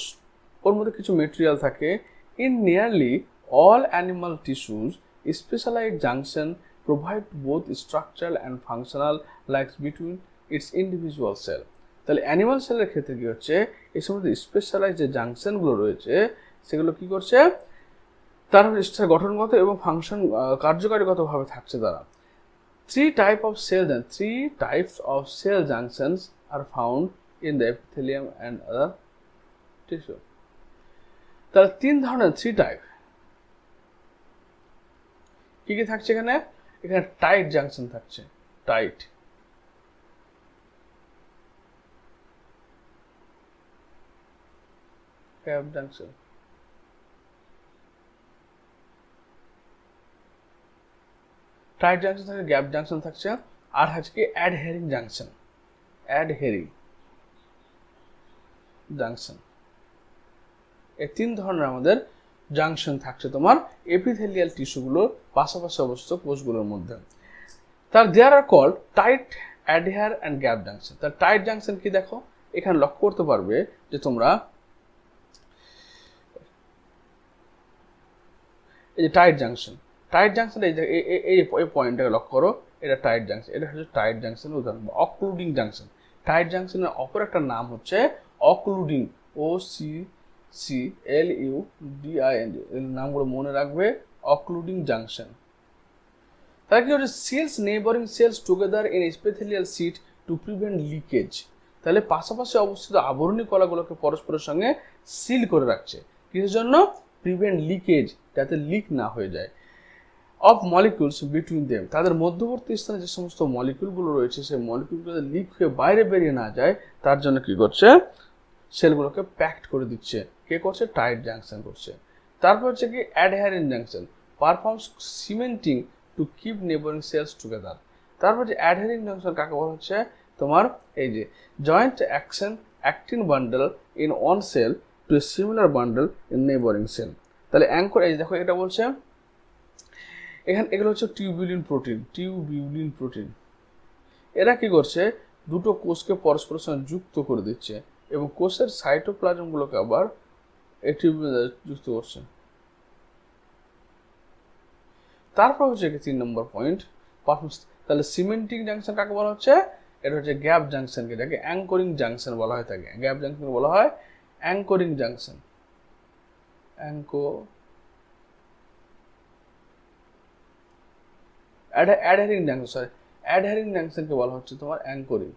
ওর মধ্যে কিছু মেটেরিয়াল থাকে। In nearly all animal tissues, specialized junction provide both structural and functional links between its individual cell. তাহলে অ্যানিমাল সেলের ক্ষেত্রে কি হচ্ছে এই সমস্ত স্পেশালাইজ যে জাংশনগুলো রয়েছে সেগুলো কি করছে তার গঠনগত এবং ফাংশন কার্যকারীগতভাবে থাকছে তারা। Three types of cell junctions are found in the epithelium and other tissue. তাহলে তিন ধরনের 3 টাইপ কি কি থাকছে এখানে, এখানে টাইট জাংশন থাকছে, tight gap junction, tight junction থাকছে, গ্যাপ জাংশন থাকছে, আর হচ্ছে কি অ্যাডহেরিং জাংশন, অ্যাডহেরিং জাংশন। এই তিন ধরনের আমাদের জাংশন থাকছে তোমার এপিথেলিয়াল টিস্যুগুলোর পাশাপাশি অবস্থিত কোষগুলোর মধ্যে। তার there are called tight, adhere and gap junction. তার টাইট জাংশন কি দেখো এখানে লক্ষ্য করতে পারবে যে তোমরা এই যে টাইট জাংশন এই পয়েন্টটাকে লক্ষ্য করো, এটা টাইট জাংশন, এটা হচ্ছে টাইট জাংশনের উদাহরণ। অক্লুডিং জাংশন, টাইট জাংশনের অপর একটা নাম হচ্ছে অক্লুডিং, OCCLUDING, এর নামগুলো মনে রাখবে, অক্লুডিং জাংশন। তাহলে কি হচ্ছে cells neighbouring cells together in epithelial sheet to prevent leakage. তাহলে পাশাপাশি অবস্থিত আবরণী কলাগুলোকে পরস্পরের সঙ্গে সিল করে রাখছে কিসের জন্য, প্রিভেন্ট লিকেজ, যাতে লিক না হয়ে যায়। অফ মলিকিউলস বিটুইন দেম, তাদের মধ্যবর্তী স্থানে যে সমস্ত মলিকিউলগুলো রয়েছে সেই মলিকিউলগুলো লিক হয়ে বাইরে বেরিয়ে না যায় তার জন্য কি করছে সেলগুলোকে প্যাকড করে দিচ্ছে, কে করছে টাইট জাংশন করছে। তারপর হচ্ছে কি adhering junction, performs cementing to keep neighbouring cells together. তারপর যে অ্যাডহেরিং জাংশন কাকে বলা হচ্ছে তোমার এই যে joint actin bundle in one cell to a similar bundle in neighbouring cell. তাহলে অ্যাঙ্কর এই দেখো এটা বলছে এখানে এগুলো হচ্ছে টিউবিউলিন প্রোটিন, এরা কি করছে দুটো কোষকে পরস্পরের সঙ্গে যুক্ত করে দিচ্ছে এবং কোষের সাইটোপ্লাজমগুলোকে আবার যুক্ত করছে। তারপর হচ্ছে 3 নম্বর পয়েন্ট পারফরম্যান্স। তাহলে সিমেন্টিং জাংশন কাকে বলা হচ্ছে, এটা হচ্ছে গ্যাপ জাংশনকে, এটাকে অ্যাঙ্করিং জাংশন বলা হয় থাকে, গ্যাপ জাংশনকে বলা হয় অ্যাঙ্করিং জাংশন, অ্যাডহেরিং জাংশনকে বলা হচ্ছে তোমার অ্যাঙ্করিং।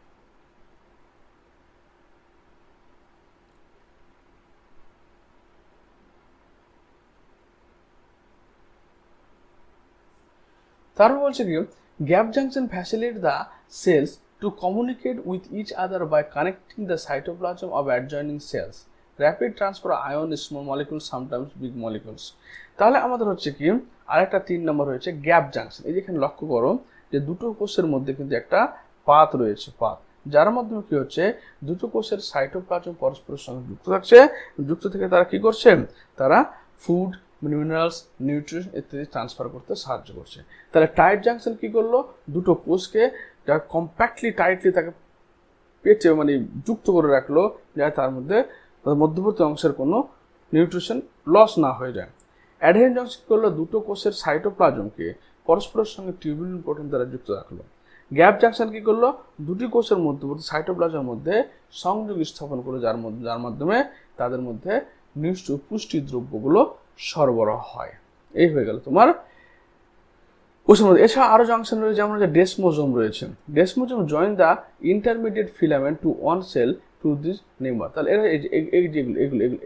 তারপর বলছে কি gap junction facilitate the cells to communicate with each other by connecting the cytoplasm of adjoining cells, rapid transfer ion, small molecules, sometimes big molecules. তাহলে আমাদের হচ্ছে কি আরেকটা 3 নম্বর হয়েছে গ্যাপ জাংশন। এই যেখানে লক্ষ্য করো যে দুটো কোষের মধ্যে কিন্তু একটা পাত রয়েছে, যার মাধ্যমে কি হচ্ছে দুটো কোষের সাইটোপ্লাজম পরস্পরের সঙ্গে যুক্ত থাকছে, যুক্ত থেকে তারা কি করছে তারা ফুড মিনারেলস, নিউট্রিয়েন্টস ইত্যাদি ট্রান্সফার করতে সাহায্য করছে। তাহলে টাইট জাংশন কি করলো, দুটো কোষকে কম্প্যাক্টলি টাইটলি তাকে পেঁচে মানে যুক্ত করে রাখলো, যাতে তার মধ্যে মধ্যবর্তী অংশের কোনো নিউট্রিশন লস না হয়ে যায়। অ্যাডহেরেন্ট জাংশন কি করলো, দুটো কোষের সাইটোপ্লাজমকে পরস্পরের সঙ্গে টিউবুলিন প্রোটিন দ্বারা যুক্ত রাখলো। গ্যাপ জাংশন কি করলো, দুটি কোষের মধ্যবর্তী সাইটোপ্লাজমের মধ্যে সংযোগ স্থাপন করলো, যার মাধ্যমে তাদের মধ্যে পুষ্টি দ্রব্যগুলো সরবরাহ হয়। এই হয়ে গেল তোমার কোষের মধ্যে। এছাড়া আরো জাংশন রয়েছে, যেমন ডেসমোজোম রয়েছে। Desmosome join the intermediate filament to one cell to this neighbour. তাহলে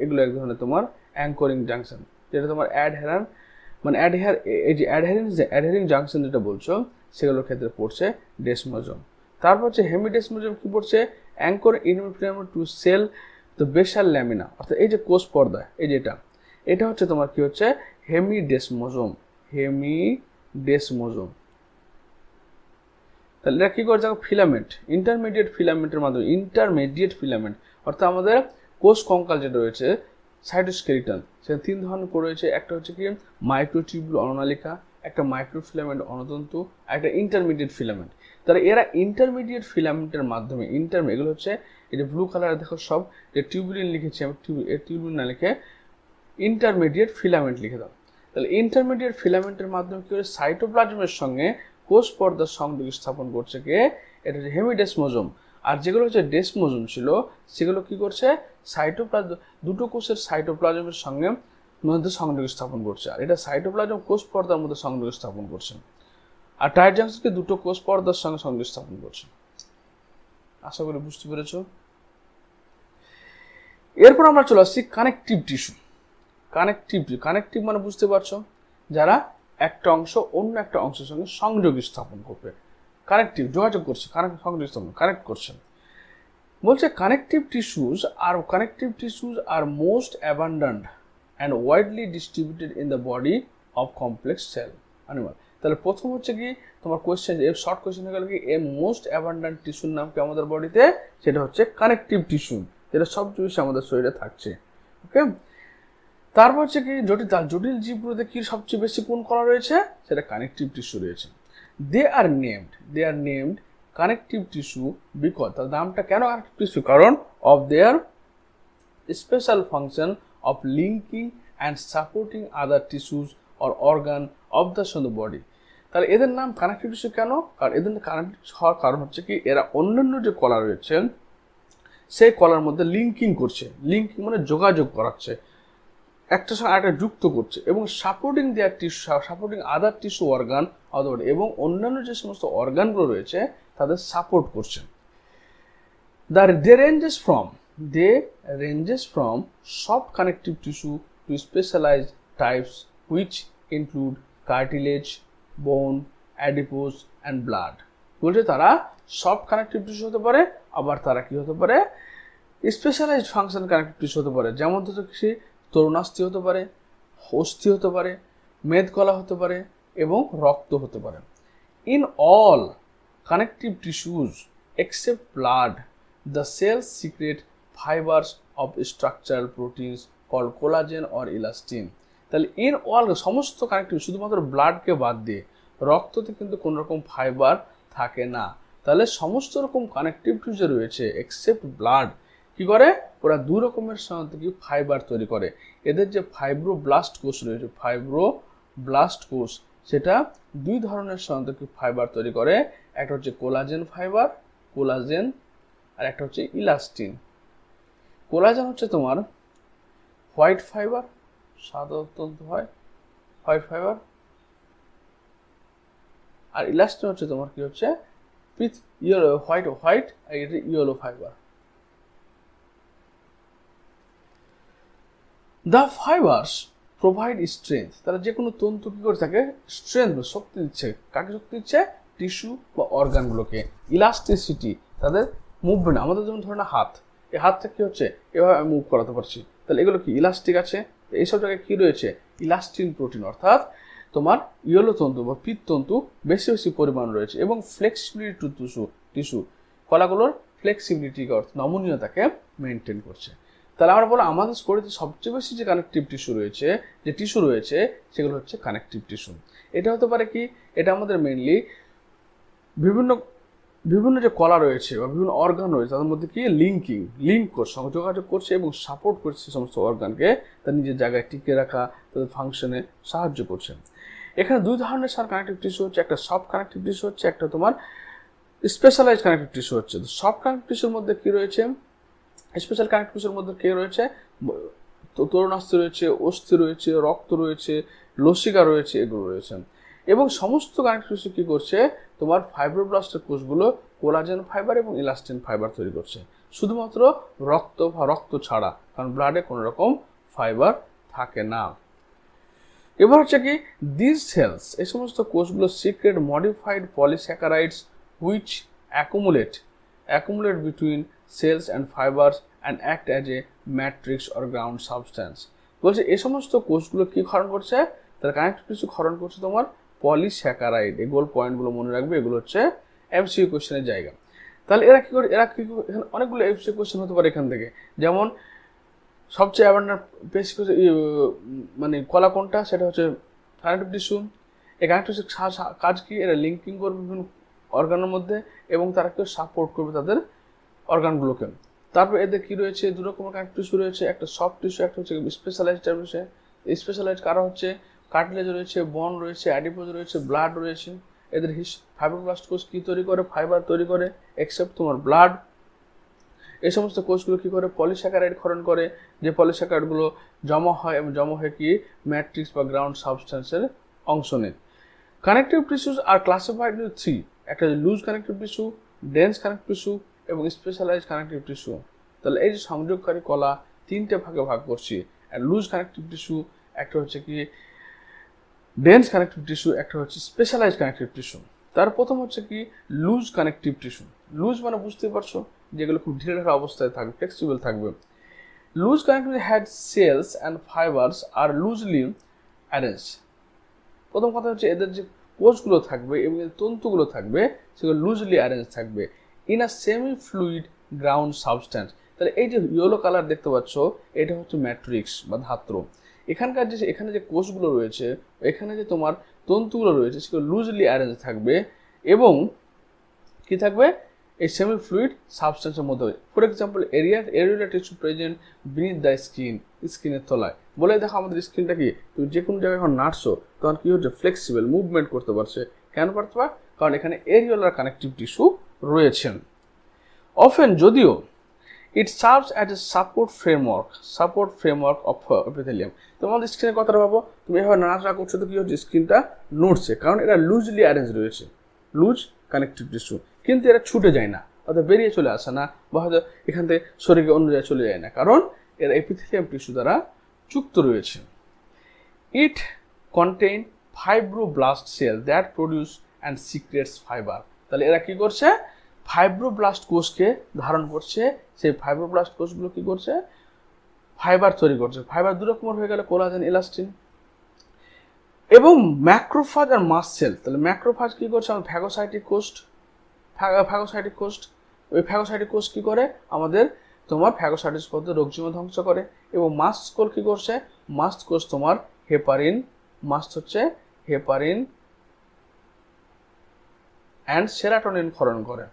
এগুলো এক ধরনের তোমার অ্যাঙ্করিং জাংশন, যেটা তোমার অ্যাডহেরিং জাংশন যেটা বলছো সেগুলোর ক্ষেত্রে পড়ছে ডেসমোজোম। তারপর হচ্ছে হেমিডেসমোজোম কি পড়ছে, anchor in filament to cell the basal lamina, অর্থাৎ এই যে কোষ পর্দা, এই যেটা এটা হচ্ছে তোমার কি হচ্ছে হেমিডেসমোজোম। তাহলে এটা কি করছে, ফিলামেন্ট, ইন্টারমিডিয়েট ফিলামেন্টের মাধ্যমে, অর্থাৎ আমাদের কোষ কঙ্কাল যেটা রয়েছে সাইটোস্কেলিটন, সেটা তিন ধরনের রয়েছে। একটা হচ্ছে কি মাইক্রোটিউবুল অননালিকা, একটা মাইক্রোফিলামেন্ট অনতন্তু, একটা ইন্টারমিডিয়েট ফিলামেন্ট। তাহলে এরা ইন্টারমিডিয়েট ফিলামেন্টের মাধ্যমে এগুলো হচ্ছে এই যে ব্লু কালারে দেখো সব যে টিউবুলিন লিখেছি আমি, টিউবুলিন না লিখে ইন্টারমিডিয়েট ফিলামেন্ট লিখে দাও। তাহলে ইন্টারমিডিয়েট ফিলামেন্টের মাধ্যমে কি করে সাইটোপ্লাজমের সঙ্গে কোষ পর্দার সংযোগ স্থাপন করছে কে, এটা হচ্ছে হেমিডেসমোজোম। আর যেগুলো হচ্ছে ডেসমোজোম ছিল সেগুলো কি করছে, দুটো কোষের সাইটোপ্লাজমের সঙ্গে মধ্যে সংযোগ স্থাপন করছে, আর এটা সাইটোপ্লাজম কোষ পর্দার মধ্যে সংযোগ স্থাপন করছে। আর টাইট জাংশনকে দুটো কোষ পর্দার সঙ্গে সংযোগ স্থাপন করছে। আশা করি বুঝতে পেরেছো। এরপর আমরা চলে আসছি কানেকটিভ টিস্যু। কানেকটিভ মানে বুঝতে পারছো, যারা একটা অংশ অন্য একটা অংশের সঙ্গে সংযোগ স্থাপন করবে, যোগাযোগ করছে, কানেক্ট করছে। বলছে connective tissues are most abundant and widely distributed in the body of complex cell animal. তাহলে প্রথম হচ্ছে কি তোমার কোয়েশ্চেন, শর্ট কোয়েশ্চেন হয়ে গেল কি এর মোস্ট অ্যাবান্ডেন্ট টিস্যুর নাম কি আমাদের বডিতে, সেটা হচ্ছে কানেকটিভ টিস্যু, যেটা সবচেয়ে বেশি আমাদের শরীরে থাকছে। ওকে, তারপর হচ্ছে কি জটিল জীবগুলোতে কি সবচেয়ে বেশি কোন কলা রয়েছে, সেটা কানেকটিভ টিস্যু রয়েছে। দে আর নেমড কানেকটিভ টিস্যু বিকজ, তার নামটা কেন কানেকটিভ টিস্যু, কারণ of their special function of linking and supporting other tissues or organ of the body. তাহলে এদের নাম কানেকটিভ টিস্যু কেন, কারণ এদের কানেকটিভ হওয়ার কারণ হচ্ছে কি এরা অন্যান্য যে কলা রয়েছে সেই কলার মধ্যে লিঙ্কিং মানে যোগাযোগ করাচ্ছে, একটার সঙ্গে আরেকটা যুক্ত করছে, এবং সাপোর্টিং আদার টিস্যু অর্গান এবং অন্যান্য যে সমস্ত অর্গানগুলো রয়েছে তাদের সাপোর্ট করছে। They ranges from soft connective tissue to specialised types which include cartilage, bone, adipose and blood. বলছে তারা সফট কানেকটিভ টিস্যু হতে পারে, আবার তারা কি হতে পারে স্পেশালাইজড ফাংশন কানেকটিভ টিস্যু হতে পারে, যেমন হচ্ছে তরুণাস্থি হতে পারে, অস্থি হতে পারে, মেদকলা হতে পারে এবং রক্ত হতে পারে। In all connective tissues except blood, the cells secrete fibres of structural proteins called collagen or elastin. তাহলে ইন অল সমস্ত কানেকটিভ, শুধুমাত্র ব্লাডকে বাদ দিয়ে রক্ততে কিন্তু কোনো রকম ফাইবার থাকে না। তাহলে সমস্ত রকম কানেকটিভ টিস্যু রয়েছে এক্সেপ্ট ব্লাড কি করে, ওরা দু রকমের সাথে কি ফাইবার তৈরি করে। এদের যে ফাইব্রোব্লাস্ট কোষ রয়েছে, সেটা দুই ধরনের সাথে কি ফাইবার তৈরি করে, একটা হচ্ছে কোলাজেন, আর একটা হচ্ছে ইলাস্টিন। কোলাজেন হচ্ছে তোমার হোয়াইট ফাইবার, সাদা তন্তু হয় হোয়াইট ফাইবার, আর ইলাস্টিন হচ্ছে তোমার কি হচ্ছে হোয়াইট আর এটা yellow fibre. The fibres provide strength, তারা যে কোনো তন্তু কি করে থাকে শক্তি দিচ্ছে, কাকে শক্তি দিচ্ছে, টিস্যু বা অর্গানগুলোকে। ইলাস্টিসিটি তাদের মুভমেন্ট, আমাদের যেমন ধরে না হাত, এই হাতটা কি হচ্ছে এভাবে আমি মুভ করাতে পারছি, তাহলে এগুলো কি ইলাস্টিক আছে। এইসব জায়গায় কি রয়েছে, ইলাস্টিন প্রোটিন, অর্থাৎ তোমার ইয়েলো তন্তু বা পিত্তন্তু বেশি পরিমাণ রয়েছে, এবং ফ্লেক্সিবিলিটি টু টিস্যু কলাগুলোর ফ্লেক্সিবিলিটি নমনীয়তাকে মেনটেন করছে। তাহলে আমরা বলবো আমাদের শরীরে সবচেয়ে বেশি যে কানেকটিভ টিস্যু রয়েছে, যে টিস্যু রয়েছে, সেগুলো হচ্ছে কানেকটিভ টিস্যু। এটা হতে পারে কি, এটা আমাদের মেইনলি বিভিন্ন বিভিন্ন যে কলা রয়েছে বা বিভিন্ন অর্গান রয়েছে তাদের মধ্যে কি লিঙ্ক করছে, যোগাযোগ করছে এবং সাপোর্ট করছে সমস্ত অর্গানকে তার নিজের জায়গায় টিকে রাখা, তাদের ফাংশনে সাহায্য করছে। এখানে দুই ধরনের কানেকটিভ টিস্যু হচ্ছে, একটা সফট কানেকটিভ টিস্যু হচ্ছে, একটা তোমার স্পেশালাইজড কানেকটিভ টিস্যু হচ্ছে। তো সফট কানেকটিভ টিস্যুর মধ্যে কি রয়েছে, স্পেশাল কানেকটিভ টিস্যুর মধ্যে কি রয়েছে, তরুণাস্থি রয়েছে, অস্থি রয়েছে, রক্ত রয়েছে, লসিকা রয়েছে, এগুলো রয়েছে। এবং সমস্ত কানেকটিভ টিস্যু কি করছে, তোমার ফাইব্রোব্লাস্টের কোষগুলো কোলাজেন ফাইবার এবং ইলাস্টিন ফাইবার তৈরি করছে, শুধুমাত্র রক্ত ছাড়া, কারণ ব্লাডে কোনো রকম ফাইবার থাকে না। এবার হচ্ছে কি, দিস সেলস, এই সমস্ত কোষগুলো secrete modified polysaccharides which accumulate between cells and fibres and act as a matrix or ground substance. বলছে এই সমস্ত কোষগুলো কি ক্ষরণ করছে, তার কানেকটিভ টিস্যু ক্ষরণ করছে তোমার পলিস্যাকারাইড। এই গোল পয়েন্টগুলো মনে রাখবে, এগুলো হচ্ছে এমসিকিউ কোশ্চেনের জায়গা। তাহলে এরা কি করে, এখানে অনেকগুলো এমসিকিউ কোশ্চেন হতে পারে এখান থেকে। যেমন সবচেয়ে অ্যাবান্ডেন্ট বেসিক মানে কলা কোনটা, সেটা হচ্ছে কানেকটিভ টিস্যু। এই কানেকটিভ টিস্যুর কাজ কি, এরা লিঙ্কিং করবে বিভিন্ন অর্গানের মধ্যে এবং তারা কেউ সাপোর্ট করবে তাদের অর্গানগুলোকে। তারপর এদের কি রয়েছে, দু রকমের কানেকটিভ টিস্যু রয়েছে, একটা সফট টিস্যু, একটা হচ্ছে স্পেশালাইজড টাইপ রয়েছে। স্পেশালাইজড কারা হচ্ছে, কার্টিলেজ রয়েছে, বন রয়েছে, অ্যাডিপোজ রয়েছে, ব্লাড রয়েছে। এদের ফাইব্রোব্লাস্ট কোষ কি তৈরি করে, ফাইবার তৈরি করে, এক্সেপ্ট তোমার ব্লাড। এই সমস্ত কোষগুলো কি করে, পলিস্যাকারাইড ক্ষরণ করে, যে পলিস্যাকারাইডগুলো জমা হয় এবং জমা হয়ে কি ম্যাট্রিক্স বা গ্রাউন্ড সাবস্ট্যান্সের অংশ নেয়। Connective tissues are classified into 3, একটা loose connective tissue, dense connective tissue এবং স্পেশালাইজড কানেকটিভ টিস্যু। তাহলে এই যে সংযোগকারী কলা তিনটে ভাগে ভাগ করছি, লুজ কানেকটিভ টিস্যু, একটা হচ্ছে কি ডেন্স কানেকটিভ টিস্যু, একটা হচ্ছে স্পেশালাইজড কানেকটিভ টিস্যু। তার প্রথম হচ্ছে কি লুজ কানেকটিভ টিস্যু। লুজ মানে বুঝতে পারছো, যেগুলো খুব ঢিলে ঢালা অবস্থায় থাকবে, ফ্লেক্সিবল থাকবে। Loose connective had cells and fibres are loosely arrange. প্রথম কথা হচ্ছে এদের যে কোষগুলো থাকবে এবং তন্তুগুলো থাকবে সেগুলো লুজলি অ্যারেঞ্জ থাকবে in a semi fluid ground substance. তাহলে এই যে ইয়েলো কালার দেখতে পাচ্ছ, এটা হচ্ছে ম্যাট্রিক্স বা ধাত্র। এখানে যে কোষগুলো রয়েছে, এখানে যে তোমার তন্তুগুলো রয়েছে, সেগুলো লুজলি অ্যারেঞ্জ থাকবে এবং কি থাকবে, এই সেমি ফ্লুইড সাবস্ট্যান্সের মধ্যে। ফর এক্সাম্পল, এরিয়ার টিস্যু প্রেজেন্ট বিনিথ দ্য স্কিনের তলায়। বলে দেখো আমাদের স্কিনটা কি, তুমি যে কোনো জায়গায় যখন নাড়ছো তখন কি হচ্ছে, ফ্লেক্সিবল, মুভমেন্ট করতে পারছে। কেন পারতে পার, কারণ এখানে এরিওলার কানেকটিভ টিস্যু রয়েছে। অফেন, যদিও ইট serves as a support framework of epithelium. তোমাদের স্কিনের কথাটা ভাবো, তুমি এভাবে নাড়াচাড়া করছো তো কি হচ্ছে, স্কিনটা নড়ছে, কারণ এটা লুজলি অ্যারেঞ্জ রয়েছে, লুজ কানেকটিভ টিস্যু। কিন্তু এরা ছুটে যায় না, অর্থাৎ বেরিয়ে চলে আসে না, বা হয়তো এখান থেকে শরীরে অন্য জায়গায় চলে যায় না, কারণ এরা এপিথেলিয়াম টিস্যু দ্বারা যুক্ত রয়েছে। It contain fibroblast cell that produce and secretes fibre. তাহলে এরা কি করছে, ফাইব্রোব্লাস্ট কোষকে ধারণ করছে, সেই ফাইব্রোব্লাস্ট কোষগুলো কি করছে, ফাইবার তৈরি করছে। ফাইবার দু রকমের হয়ে গেল, কোলাজেন, ইলাস্টিন। এবং ম্যাক্রোফাজ আর মাস্ট সেল। তাহলে ম্যাক্রোফাজ কি করছে, আমার ফ্যাগোসাইটিক কোষ। ওই ফ্যাগোসাইটিক কোষ কি করে, আমাদের তোমার ফ্যাগোসাইটিস পদ্ধতি রোগজীবাণু ধ্বংস করে। এবং মাস্ট কোষ কি করছে, মাস্ট কোষ তোমার হেপারিন অ্যান্ড সেরাটোনিন ক্ষরণ করে,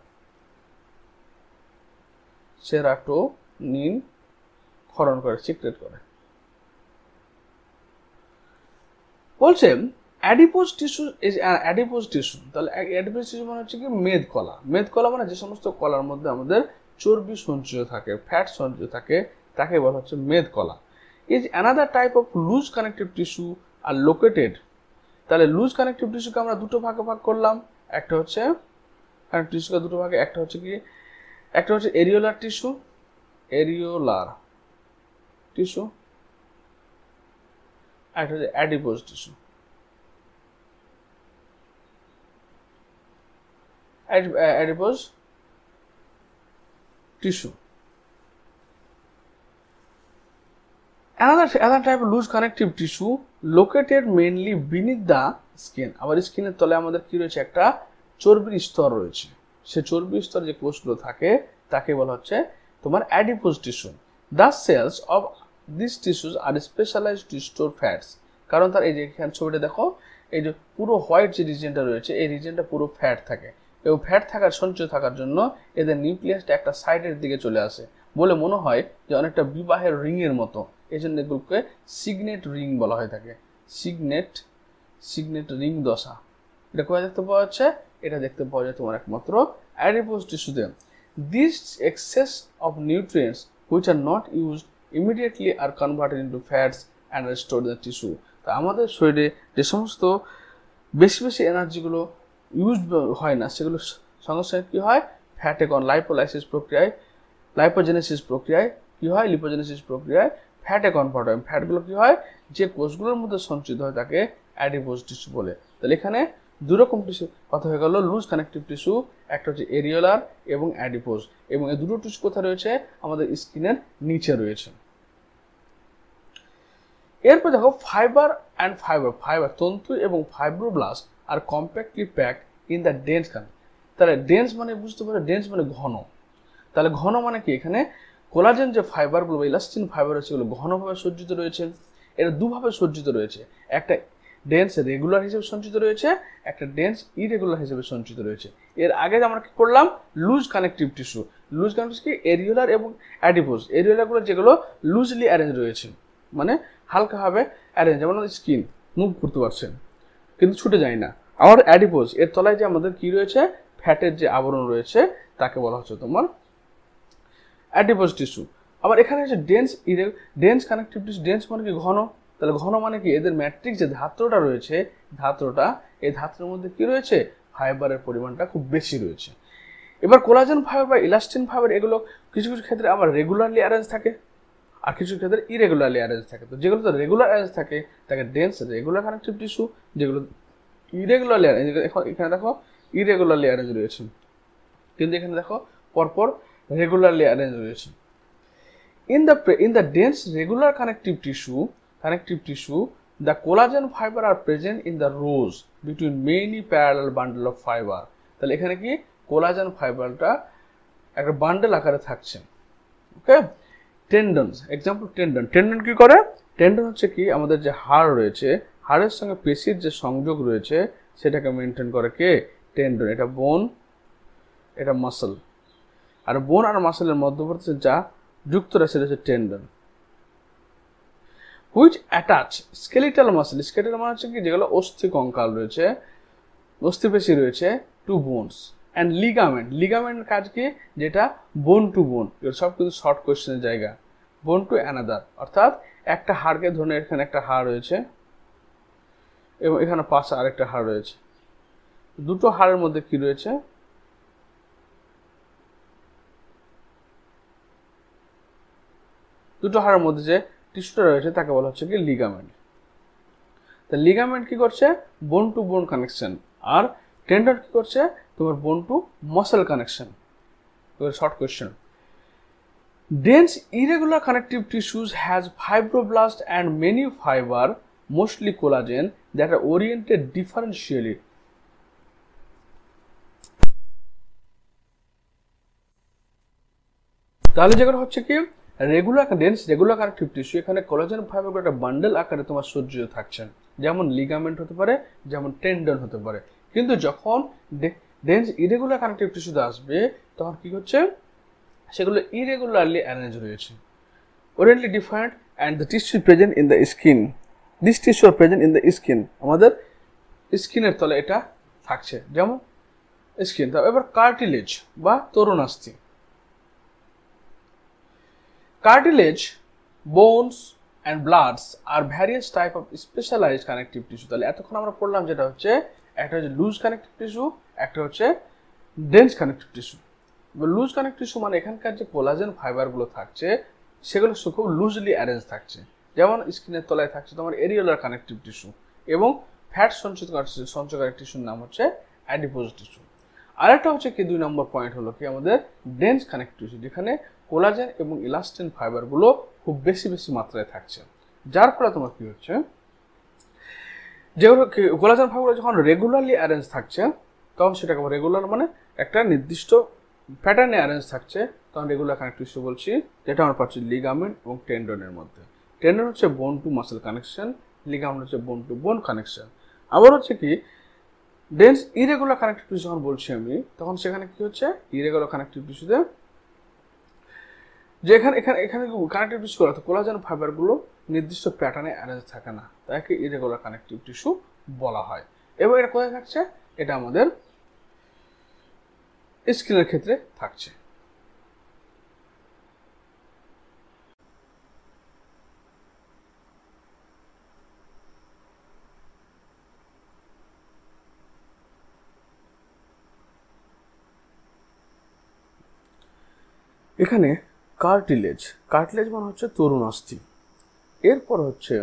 সিক্রেট করে। বলছে adipose tissue is adipose tissue. তাহলে অ্যাডিপোজ টিস্যু মানে হচ্ছে কি মেদ কলা মানে যে সমস্ত কলার মধ্যে আমাদের চর্বি সঞ্চয় থাকে, ফ্যাট সঞ্চয় থাকে, তাকে বলা হচ্ছে মেদ কলা। Is another type of loose connective tissue are located. তাহলে লুজ কানেকটিভ টিস্যুকে আমরা দুটো ভাগে ভাগ করলাম, একটা হচ্ছে কানেকটিভ টিস্যুকে দুটো ভাগে, একটা হচ্ছে এরিওলার টিস্যু, আর একটা হচ্ছে adipose tissue. Adipose tissue. Another type of loose connective tissue located mainly beneath the skin. আবার স্কিনের তলায় আমাদের কি রয়েছে, একটা চর্বির স্তর রয়েছে। সে চর্বির স্তর যে কোষগুলো থাকে তাকে বলা হচ্ছে তোমার adipose tissue. The cells of this tissues are specialized to store fats, কারণ তার এই যে এখানে ছবিটা দেখো, এই যে পুরো হোয়াইট যে রিজিয়নটা রয়েছে এই রিজিয়নটা পুরো ফ্যাট থাকে, এবং ফ্যাট থাকার সঞ্চয় থাকার জন্য এদের নিউক্লিয়াসটা একটা সাইডের দিকে চলে আসে বলে মনে হয় যে অনেকটা বিবাহের রিংয়ের মতো। এই জন্য এগুলোকে সিগনেট রিং বলা হয়ে থাকে। সিগনেট রিং দশা। এটা কোথায় দেখতে পাওয়া যাচ্ছে? এটা দেখতে পাওয়া যায় তোমার একমাত্র অ্যাডিপোজ টিস্যুতে। This excess of nutrients which are not used immediately are converted into fats and stored in the tissue. তা আমাদের শরীরে যে সমস্ত বেশি বেশি এনার্জিগুলো ইউজ হয় না, সেগুলো সঙ্গে সঙ্গে কী হয়, ফ্যাটে লাইপোলাইসিস প্রক্রিয়ায়, লাইপোজেনেসিস প্রক্রিয়ায় কী হয়, লিপোজেনেসিস প্রক্রিয়ায় ফ্যাটে কনভার্ট হয়। ফ্যাটগুলো কী হয়, যে কোষগুলোর মধ্যে সঞ্চিত হয় তাকে অ্যাডিপোজ টিস্যু বলে। তাহলে এখানে দুরকম টিস্যু কথা হয়ে গেল, লুজ কানেকটিভ টিস্যু, একটা হচ্ছে এরিওলার এবং অ্যাডিপোজ, এবং এই দুটো টিস্যু কোথায় রয়েছে, আমাদের স্কিনের নিচে রয়েছে। এরপর দেখো ফাইবার অ্যান্ড ফাইবার তন্তু এবং fibroblast are compactly pack in the dense can. তাহলে ডেন্স মানে বুঝতে পারো, ডেন্স মানে ঘন। তাহলে ঘন মানে কি, এখানে কোলাজেন যে ফাইবারগুলো বা ইলাস্টিন ফাইবার আছে সেগুলো ঘনভাবে সজ্জিত রয়েছে। এরা দুভাবে সজ্জিত রয়েছে, একটা ডেন্স রেগুলার হিসেবে সঞ্চিত রয়েছে, একটা ডেন্স ইরেগুলার হিসেবে সঞ্চিত রয়েছে। এর আগে আমরা কি করলাম, loose connective tissue. Loose connective কি, এরিওলার এবং অ্যাডিপোজ। এরিওলারগুলো যেগুলো লুজলি অ্যারেঞ্জ রয়েছে, মানে হালকাভাবে অ্যারেঞ্জ, যেমন স্কিন মুভ করতে পারছে কিন্তু ছুটে যায় না। আর অ্যাডিপোজ, এর তলায় যে আমাদের কি রয়েছে, ফ্যাটের যে আবরণ রয়েছে তাকে বলা হচ্ছে তোমার অ্যাডিপোজ টিস্যু। আবার এখানে হচ্ছে ডেন্স কানেকটিভ টিস্যু। ডেন্স মানে কি, ঘন। তাহলে ঘন মানে কি, এদের ম্যাট্রিক্স যে ধাত্রটা রয়েছে, এই ধাত্রের মধ্যে কি রয়েছে, ফাইবারের পরিমাণটা খুব বেশি রয়েছে। এবার কোলাজেন ফাইবার বা ইলাস্টিন ফাইবার এগুলো কিছু কিছু ক্ষেত্রে আবার রেগুলারলি অ্যারেঞ্জ থাকে, আর কিছু ক্ষেত্রে ইরেগুলারলি অ্যারেঞ্জ থাকে। তো যেগুলো তো রেগুলার অ্যারেঞ্জ থাকে তাকে ডেন্স রেগুলার কানেকটিভ টিস্যু, যেগুলো ইরেগুলারলি অ্যারেঞ্জ, এখানে দেখো ইরেগুলারলি অ্যারেঞ্জ রয়েছে, কিন্তু এখানে দেখো পরপর রেগুলারলি অ্যারেঞ্জ রয়েছে। In the dense regular connective tissue, the collagen fiber are present in the rows between many parallel bundle of fiber. তাহলে এখানে কি, কোলাজেন ফাইবারটা একটা বান্ডেল আকারে থাকছে। ওকে, টেন্ডনস, এক্সাম্পল টেন্ডন কি করে, টেন্ডন হচ্ছে কি, আমাদের যে হাড় রয়েছে, হাড়ের সঙ্গে পেশির যে সংযোগ রয়েছে সেটাকে মেনটেন করে কে, টেন্ডন। এটা বোন, এটা মাসল, আর বোন আর মাসলের মধ্যবর্তী যা যুক্ত রয়েছে সেটা হচ্ছে tendon. Which attach skeletal muscle, skeletal মানে হচ্ছে কি, যেগুলো অস্থি কঙ্কাল রয়েছে, অস্থিপেশি রয়েছে, টু বোনস অ্যান্ড লিগামেন্ট। লিগামেন্টের কাজ কি, যেটা বোন টু বোন, সব কিন্তু শর্ট কোয়েশ্চেনের জায়গা। বোন টু অ্যানাদার, অর্থাৎ একটা হাড়কে ধরে, এখানে একটা হাড় রয়েছে এবং এখানে পাশে আরেকটা হাড় রয়েছে, দুটো হাড়ের মধ্যে কি রয়েছে, দুটো হাড়ের মধ্যে যে টিস্যুটা রয়েছে তাকে বলা হচ্ছে কি লিগামেন্ট। তা লিগামেন্ট কি করছে, বোন টু বোন কানেকশন, আর টেন্ডন কি করছে, তোমার bone to muscle connection. Short question, dense irregular connective tissues has fibroblast and many fibre, mostly collagen, that are oriented differentially. তাহলে যেগুলো হচ্ছে কি, রেগুলার কানেকটিভ টিস্যু, এখানে কোলাজেন ফাইবারগুলো একটা বান্ডেল আকারে তোমার সজ্জিত থাকছেন, যেমন লিগামেন্ট হতে পারে, যেমন টেন্ডন হতে পারে। কিন্তু যখন ডেন্স ইরেগুলার কানেকটিভ টিস্যুতে আসবে তখন কি হচ্ছে, সেগুলো ইরেগুলারলি অ্যারেঞ্জ রয়েছে, orientally different, and the tissue present in the skin. This tissue are present in the skin, আমাদের স্কিনের তলে এটা থাকছে, যেমন স্কিন। এবার কার্টিলেজ বা তরুণাস্থি। Cartilage, bones and bloods are various type of specialized connective tissue. তাহলে এতক্ষণ আমরা পড়লাম যেটা হচ্ছে, একটা হচ্ছে লুজ কানেকটিভ টিস্যু, একটা হচ্ছে dense connective tissue. Loose connective tissue মানে এখানকার যে কোলাজেন ফাইবারগুলো থাকছে সেগুলো খুব লুজলি অ্যারেঞ্জ থাকছে, যেমন স্কিনের তলায় থাকছে তোমার এরিওলার কানেকটিভ টিস্যু, এবং ফ্যাট সঞ্চয়কারী টিস্যুর নাম হচ্ছে অ্যাডিপোজ টিস্যু। আরেকটা হচ্ছে কি, 2 নম্বর পয়েন্ট হলো কি, আমাদের ডেন্স কানেকটিভ টিস্যু, যেখানে কোলাজেন এবং ইলাস্টিন ফাইবারগুলো খুব বেশি বেশি মাত্রায় থাকছে, যার ফলে তোমার কি হচ্ছে, যেগুলো কোলাজেন ফাইবারগুলো যখন রেগুলারলি অ্যারেঞ্জ থাকছে তখন সেটাকে রেগুলার মানে একটা নির্দিষ্ট প্যাটার্নে অ্যারেঞ্জ থাকছে, তখন রেগুলার কানেকটিভ টিস্যু বলছি, যেটা আমরা পাচ্ছি লিগামেন্ট এবং টেন্ডনের মধ্যে। টেন্ডন হচ্ছে বোন টু মাসেল কানেকশন, লিগামেন্ট হচ্ছে বোন টু বোন কানেকশন। আবার হচ্ছে কি ডেন্স ইরেগুলার কানেকটিভ টিস্যু যখন বলছি আমি, তখন সেখানে কি হচ্ছে ইরেগুলার কানেকটিভ টিস্যুতে যে এখানে এখানে এখানে কানেকটিভ টিস্যু অর্থাৎ কোলাজেন ফাইবারগুলো নির্দিষ্ট প্যাটার্নে অ্যারেঞ্জ থাকে না, তাকে ইরেগুলার কানেকটিভ টিস্যু বলা হয়। এবং এটা কোথায় থাকছে? এটা আমাদের স্কিনের ক্ষেত্রে থাকছে। এখানে কার্টিলেজ, কার্টিলেজ মানে হচ্ছে তরুণাস্থি। এরপর হচ্ছে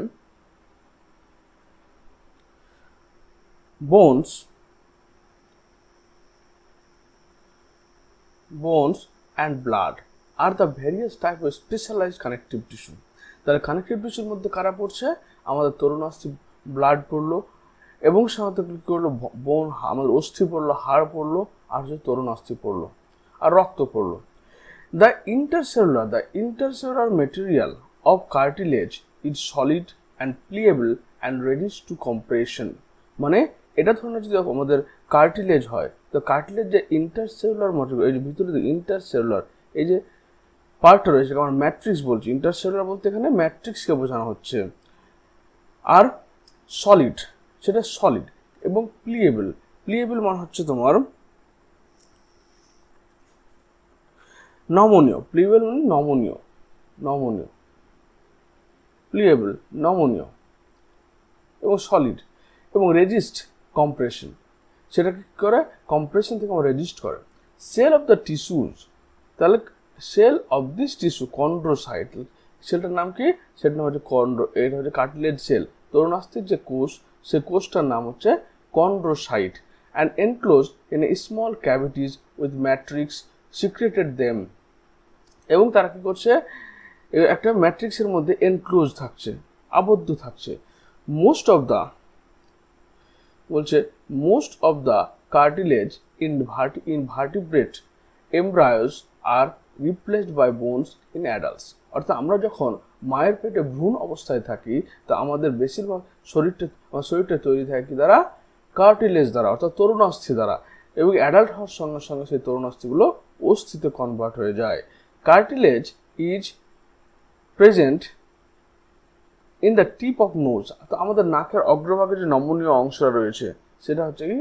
bones, bones and blood are the various type of specialized connective tissue। তাহলে কানেকটিভ টিস্যুর মধ্যে কারা পড়ছে? আমাদের তরুণাস্থি, ব্লাড পড়লো, এবং সাথে কি করলো বোন, আমাদের অস্থি পড়লো, হাড় পড়লো, আর হচ্ছে তরুণাস্থি পড়লো, আর রক্ত পড়লো। The intercellular material of cartilage is solid and pliable and ready to compression। মানে এটা ধরনের যদি আমাদের কার্টিলেজ হয়, তো কার্টিলেজ যে ইন্টারসেলুলার মটিরিয়াল, এই যে ভিতরে যে ইন্টারসেলুলার এই যে পার্টটা রয়েছে, আমরা ম্যাট্রিক্স বলছি। ইন্টারসেলুলার বলতে এখানে ম্যাট্রিক্সকে বোঝানো হচ্ছে। আর সলিড, সেটা সলিড এবং প্লিয়েবল। প্লিয়েবল মানে হচ্ছে তোমার নমনীয়। প্লিয়েবল মানে নমনীয়, নমনীয়, প্লিয়েবল নমনীয় এবং সলিড, এবং রেজিস্ট কম্প্রেশন। সেটা কি করে? কম্প্রেশন থেকে আমরা রেজিস্ট করে। সেল অফ দ্য টিস্যুজ, তাহলে cell of this tissue chondrocyte, সেলটার নাম কি? সেটার নাম হচ্ছে এটা হচ্ছে কার্টিলেজ সেল। তরুণাস্থির যে কোষ, সে কোষটার নাম হচ্ছে chondrocyte. And enclose in a small cavities with matrix secreted them. এবং তারা কি করছে? একটা ম্যাট্রিক্সের মধ্যে এনক্লোজ থাকছে, আবদ্ধ থাকছে। Most of the cartilage in vertebrate embryos are replaced by bones in adults। অর্থাৎ আমরা যখন মায়ের পেটে ভ্রূণ অবস্থায় থাকি, তা আমাদের বেশিরভাগ শরীরটা তৈরি থাকে কি দ্বারা? কার্টিলেজ দ্বারা, অর্থাৎ তরুণাস্থি দ্বারা। এবং অ্যাডাল্ট হওয়ার সঙ্গে সঙ্গে সেই তরুণাস্থিগুলো অস্থিতে কনভার্ট হয়ে যায়। Cartilage is present in the tip of nose. তো আমাদের নাকের অগ্রভাগে যে নমনীয় অংশটা রয়েছে, সেটা হচ্ছে কি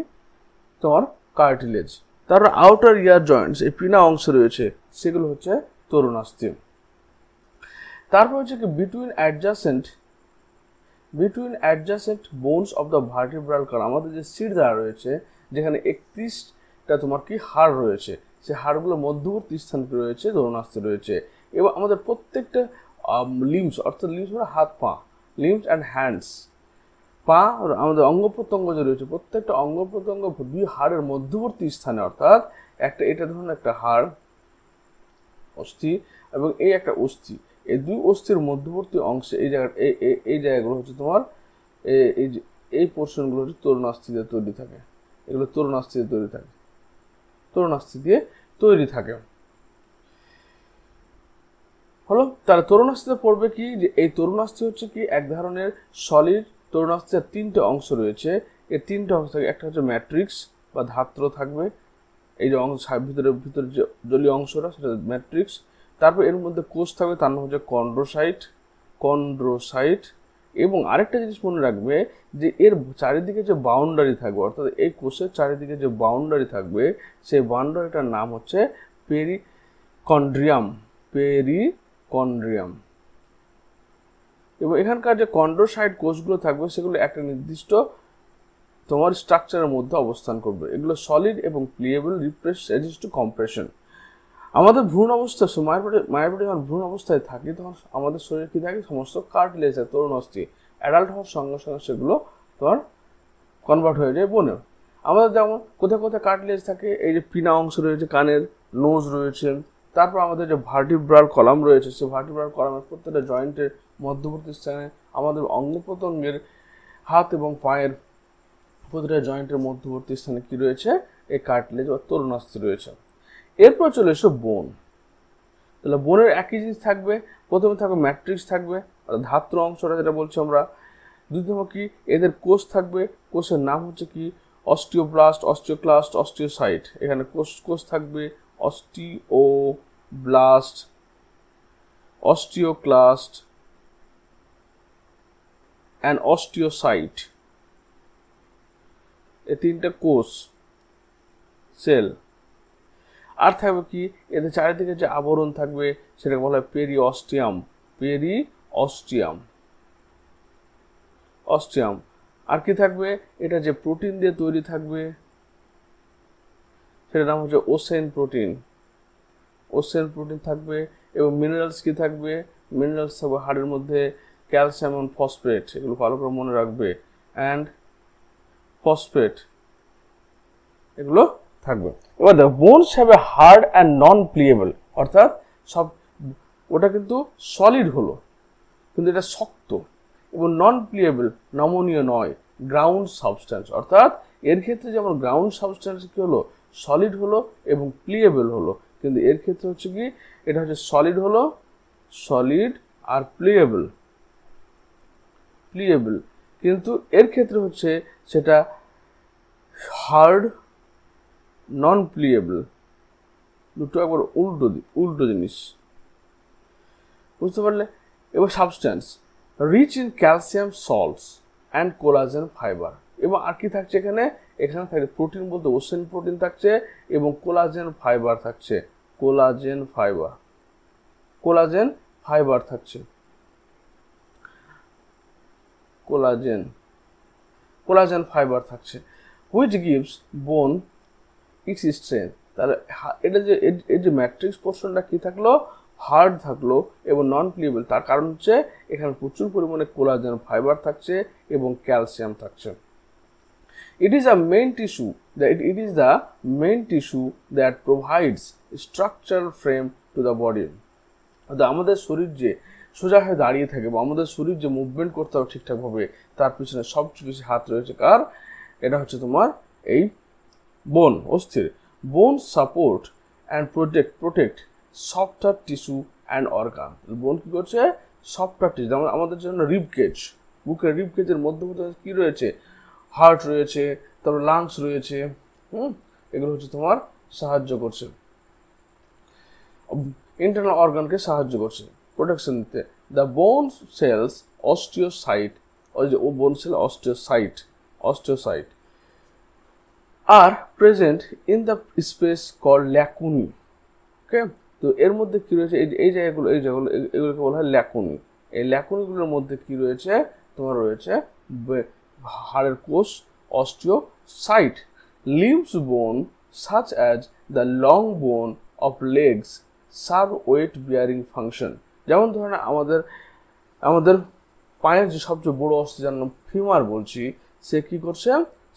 তোমার কার্টিলেজ। তারপর আউটার ইয়ার জয়েন্টস, এই পিনা অংশ রয়েছে, সেগুলো হচ্ছে তরুণাস্থি। তারপর হচ্ছে কি between adjacent bones of the vertebral column, আমাদের যে সিট দ্বারা রয়েছে, যেখানে 31টা তোমার কি হাড় রয়েছে, সেই হাড়গুলোর মধ্যবর্তী স্থান রয়েছে তরুণাস্থি রয়েছে। এবং আমাদের প্রত্যেকটা লিম্স, অর্থাৎ লিম্স মানে হাত পা, লিম্স অ্যান্ড হ্যান্ডস, পা আমাদের অঙ্গ প্রত্যঙ্গ যে রয়েছে, প্রত্যেকটা অঙ্গ প্রত্যঙ্গ দুই হাড়ের মধ্যবর্তী স্থানে, অর্থাৎ একটা এটা ধরুন একটা হাড়, অস্থি, এবং এই একটা অস্থি, এই দুই অস্থির মধ্যবর্তী অংশে এই জায়গাগুলো হচ্ছে তোমার এই পোর্শনগুলো হচ্ছে তরুণাস্থি দিয়ে তৈরি থাকে। এগুলো তরুণাস্থি দিয়ে তৈরি থাকে। হলো। তাহলে তরুণাস্থিতে পড়বে কি? যে এই তরুণাস্থি হচ্ছে কি এক ধরনের সলিড। তরুণাস্থির 3টে অংশ রয়েছে। এই 3টে অংশ থাকে, একটা হচ্ছে ম্যাট্রিক্স বা ধাত্র থাকবে, এই যে অংশ ভিতরে যে জলীয় অংশটা, সেটা ম্যাট্রিক্স। তারপর এর মধ্যে কোষ থাকবে, তার নাম হচ্ছে কন্ড্রোসাইট। এবং আরেকটা জিনিস মনে রাখবে, যে এর চারিদিকে যে বাউন্ডারি থাকবে, অর্থাৎ এই কোষের চারিদিকে যে বাউন্ডারি থাকবে, সেই বাউন্ডারিটার নাম হচ্ছে পেরিকন্ড্রিয়াম। এবং এখানকার যে কন্ড্রোসাইট কোষগুলো থাকবে, সেগুলো একটা নির্দিষ্ট তোমার স্ট্রাকচারের মধ্যে অবস্থান করবে। এগুলো সলিড এবং প্লিয়েবল, রেজিস্ট টু কম্প্রেশন। আমাদের ভ্রূণ অবস্থা, মায়ের পেটে যখন ভ্রূণ অবস্থায় থাকি, তখন আমাদের শরীরে কি থাকে? সমস্ত কার্টিলেজ, তরুণাস্থি। অ্যাডাল্ট হওয়ার সঙ্গে সঙ্গে সেগুলো তোমার কনভার্ট হয়ে যায় বোনে। আমাদের যেমন কোথায় কোথায় কার্টিলেজ থাকে, এই যে পিনা অংশ রয়েছে, কানের নোজ রয়েছে। তারপর আমাদের যে ভার্টিব্রাল কলাম রয়েছে, সেই ভার্টিব্রাল কলামের প্রত্যেকটা জয়েন্টের মধ্যবর্তী স্থানে আমাদের অঙ্গ প্রত্যঙ্গের, হাত এবং পায়ের প্রতিটা জয়েন্টের মধ্যবর্তী স্থানে কি রয়েছে? এই কার্টিলেজ বা তরুণাস্থি রয়েছে। এরপর চলে এসো বোন। তাহলে বোনের একই জিনিস থাকবে, প্রথমে থাকবে ম্যাট্রিক্স থাকবে, ধাত্র অংশটা যেটা বলছি আমরা। দ্বিতীয় কি, এদের কোষ থাকবে, কোষের নাম হচ্ছে কি অস্টিওব্লাস্ট, অস্টিওক্লাস্ট, অস্টিওসাইট। এখানে কোষ থাকবে অস্টিওব্লাস্ট, অস্টিওক্লাস্ট অ্যান্ড অস্টিওসাইট। এই তিনটা কোষ সেল। আর থাকবে কি, এদের চারিদিকে যে আবরণ থাকবে সেটাকে বলা হয় পেরিঅস্টিয়াম, পেরিঅস্টিয়াম, অস্টিয়াম। আর কি থাকবে, এটা যে প্রোটিন দিয়ে তৈরি থাকবে সেটার নাম হচ্ছে ওসেন প্রোটিন, ওসেন প্রোটিন থাকবে। এবং মিনারেলস কি থাকবে, মিনারেলস থাকবে হাড়ের মধ্যে ক্যালসিয়াম এবং ফসফেট, এগুলো ভালো করে মনে রাখবে, অ্যান্ড ফসফেট এগুলো থাকবে। এবার দেখো bones have a hard and non pliable, অর্থাৎ সব ওটা কিন্তু সলিড হলো কিন্তু এটা শক্ত, এবং নন প্লিয়েবল নমনীয় নয়, গ্রাউন্ড সাবস্ট্যান্স। অর্থাৎ এর ক্ষেত্রে যেমন গ্রাউন্ড সাবস্ট্যান্স কি হলো, সলিড হলো এবং প্লিয়েবল হলো, কিন্তু এর ক্ষেত্রে হচ্ছে কি এটা হচ্ছে সলিড হলো, সলিড আর প্লিয়েবল, প্লিয়েবল, কিন্তু এর ক্ষেত্রে হচ্ছে সেটা হার্ড, নন প্লিয়েবল, দুটো একবার উল্টো জিনিস, বুঝতে পারলে। এবার substance rich in calcium salts and collagen fiber. এবং আর কি থাকছে এখানে, এখানে থাকছে প্রোটিন বলতে ওসেন প্রোটিন থাকছে এবং কোলাজেন ফাইবার থাকছে, কোলাজেন ফাইবার, কোলাজেন ফাইবার থাকছে, কোলাজেন ফাইবার থাকছে, হুইচ গিভস বোন ইটস স্ট্রেংথ। তাহলে এটা যে এই যে ম্যাট্রিক্স পোর্শনটা কি থাকলো, হার্ড থাকলো এবং নন প্লিয়েবল, তার কারণ হচ্ছে এখানে প্রচুর পরিমাণে কোলাজেন ফাইবার থাকছে এবং ক্যালসিয়াম থাকছে। It is the main tissue that provides structural frame to the body. আমাদের শরীর যে সোজা হয়ে দাঁড়িয়ে থাকে বা আমাদের শরীর যে মুভমেন্ট করতে হবে ঠিকঠাকভাবে, তার পিছনে সবচেয়ে বেশি হাত রয়েছে কার, এটা হচ্ছে তোমার এই বোন, অস্থির। বোন support and protect software tissue and organ. বোন কি করছে, সফটওয়্যার টিস্যু, যেমন আমাদের জন্য রিবকেজ, বুকের রিবকেজের মধ্যে কি রয়েছে, হার্ট রয়েছে, তারপর লাংস রয়েছে, এগুলো হচ্ছে তোমার সাহায্য করছে, ইন্টারনাল অর্গানকে সাহায্য করছে প্রোটেকশন দিতে। দ্য বোন সেলস অস্টিওসাইট, ওই যে bone cell osteocyte are present in the space call lacunae. Okay, তো এর মধ্যে কি রয়েছে, এই জায়গাগুলো এগুলোকে বলা হয় ল্যাকুনি। এই ল্যাকুনিগুলোর মধ্যে কি রয়েছে, তোমার রয়েছে হাড়ের কোষ অস্টিওসাইট। লিম্বস বোন সাচ অ্যাজ দ্য লং বোন of legs serve wait bearing function. যেমন ধরেন আমাদের পায়ের যে সবচেয়ে বড় অস্থি যার নাম ফিমার বলছি, সে কি করছে,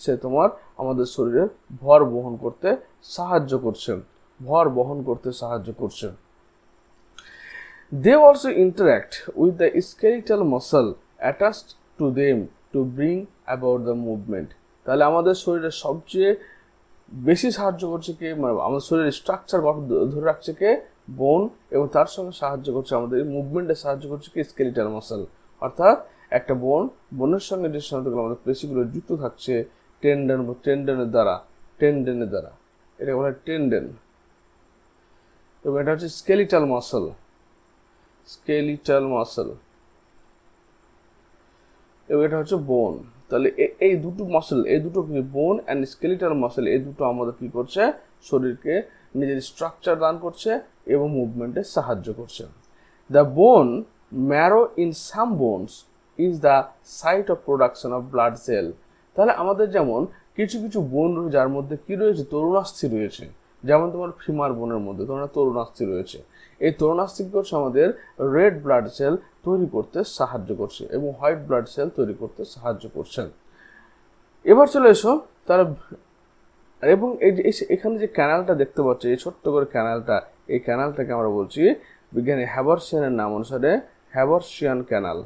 সে তোমার আমাদের শরীরের ভর বহন করতে সাহায্য করছে, ভর বহন করতে সাহায্য করছে। They also interact with the skeletal muscle attached to them to bring about the movement. তাহলে আমাদের শরীরের সবচেয়ে বেশি সাহায্য করছে কে, মানে আমাদের শরীরের স্ট্রাকচার গঠন ধরে রাখছে কে, বোন, এবং তার সঙ্গে সাহায্য করছে আমাদের মুভমেন্টে সাহায্য করছে কি, স্কেলিটাল মাসল। অর্থাৎ একটা বোনের সঙ্গে যে সাধারণত আমাদের পেশিগুলো যুক্ত থাকছে টেন্ডনের দ্বারা, এটা বলা হয় টেন্ডন, এবং এটা হচ্ছে স্কেলিটাল মাসল, এবং এটা হচ্ছে বোন। তাহলে এই দুটো মাসল, এই দুটো বোন অ্যান্ড স্কেলিটাল মাসল, এই দুটো আমাদের কি করছে, শরীরকে নিজের স্ট্রাকচার দান করছে এবং মুভমেন্টে সাহায্য করছে। The bone marrow in some bones is the site of production of blood cell. তাহলে আমাদের যেমন কিছু বোন রয়েছে যার মধ্যে কি রয়েছে, তরুণাস্থি রয়েছে, যেমন তোমার ফিমার বোনের মধ্যে তোমার তরুণাস্থি রয়েছে। এই তরুণাস্থি কি করছে, আমাদের রেড ব্লাড সেল তৈরি করতে সাহায্য করছে এবং হোয়াইট ব্লাড সেল তৈরি করতে সাহায্য করছেন। এবার চলে এসো তারা, এবং এই যে এখানে যে ক্যানালটা দেখতে পাচ্ছ, এই ছোট্ট করে ক্যানালটা, এই ক্যানালটাকে আমরা বলছি বিজ্ঞানী হ্যাভার্সিয়ানের নাম অনুসারে হ্যাভার্সিয়ান ক্যানাল।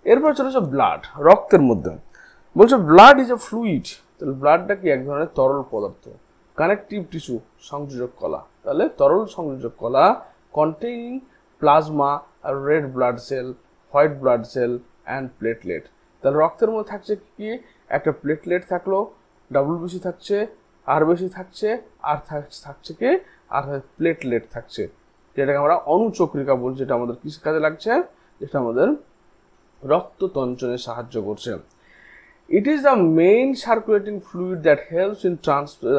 এরপর চলে এসো ব্লাড, রক্তের মধ্যে বলছে ব্লাড ইজ এ ফ্লুইড। তাহলে ব্লাডটা কি এক ধরনের তরল পদার্থ। কানেকটিভ টিস্যু সংযোজক কলা, তাহলে তরল সংযোজক কলা কন্টেইনিং প্লাজমা আর red blood cell, white blood cell and platelet. তাহলে রক্তের মধ্যে থাকছে কি, একটা প্লেটলেট থাকলো, ডাব্লিউবিসি থাকছে, আরবিসি থাকছে, আর থাকছে কি, আর প্লেটলেট থাকছে, যেটাকে আমরা অনুচক্রিকা বলছি, যেটা আমাদের কিস কাজে লাগছে, যেটা আমাদের রক্ত তঞ্চনে সাহায্য করছে। It is the main circulating fluid that helps in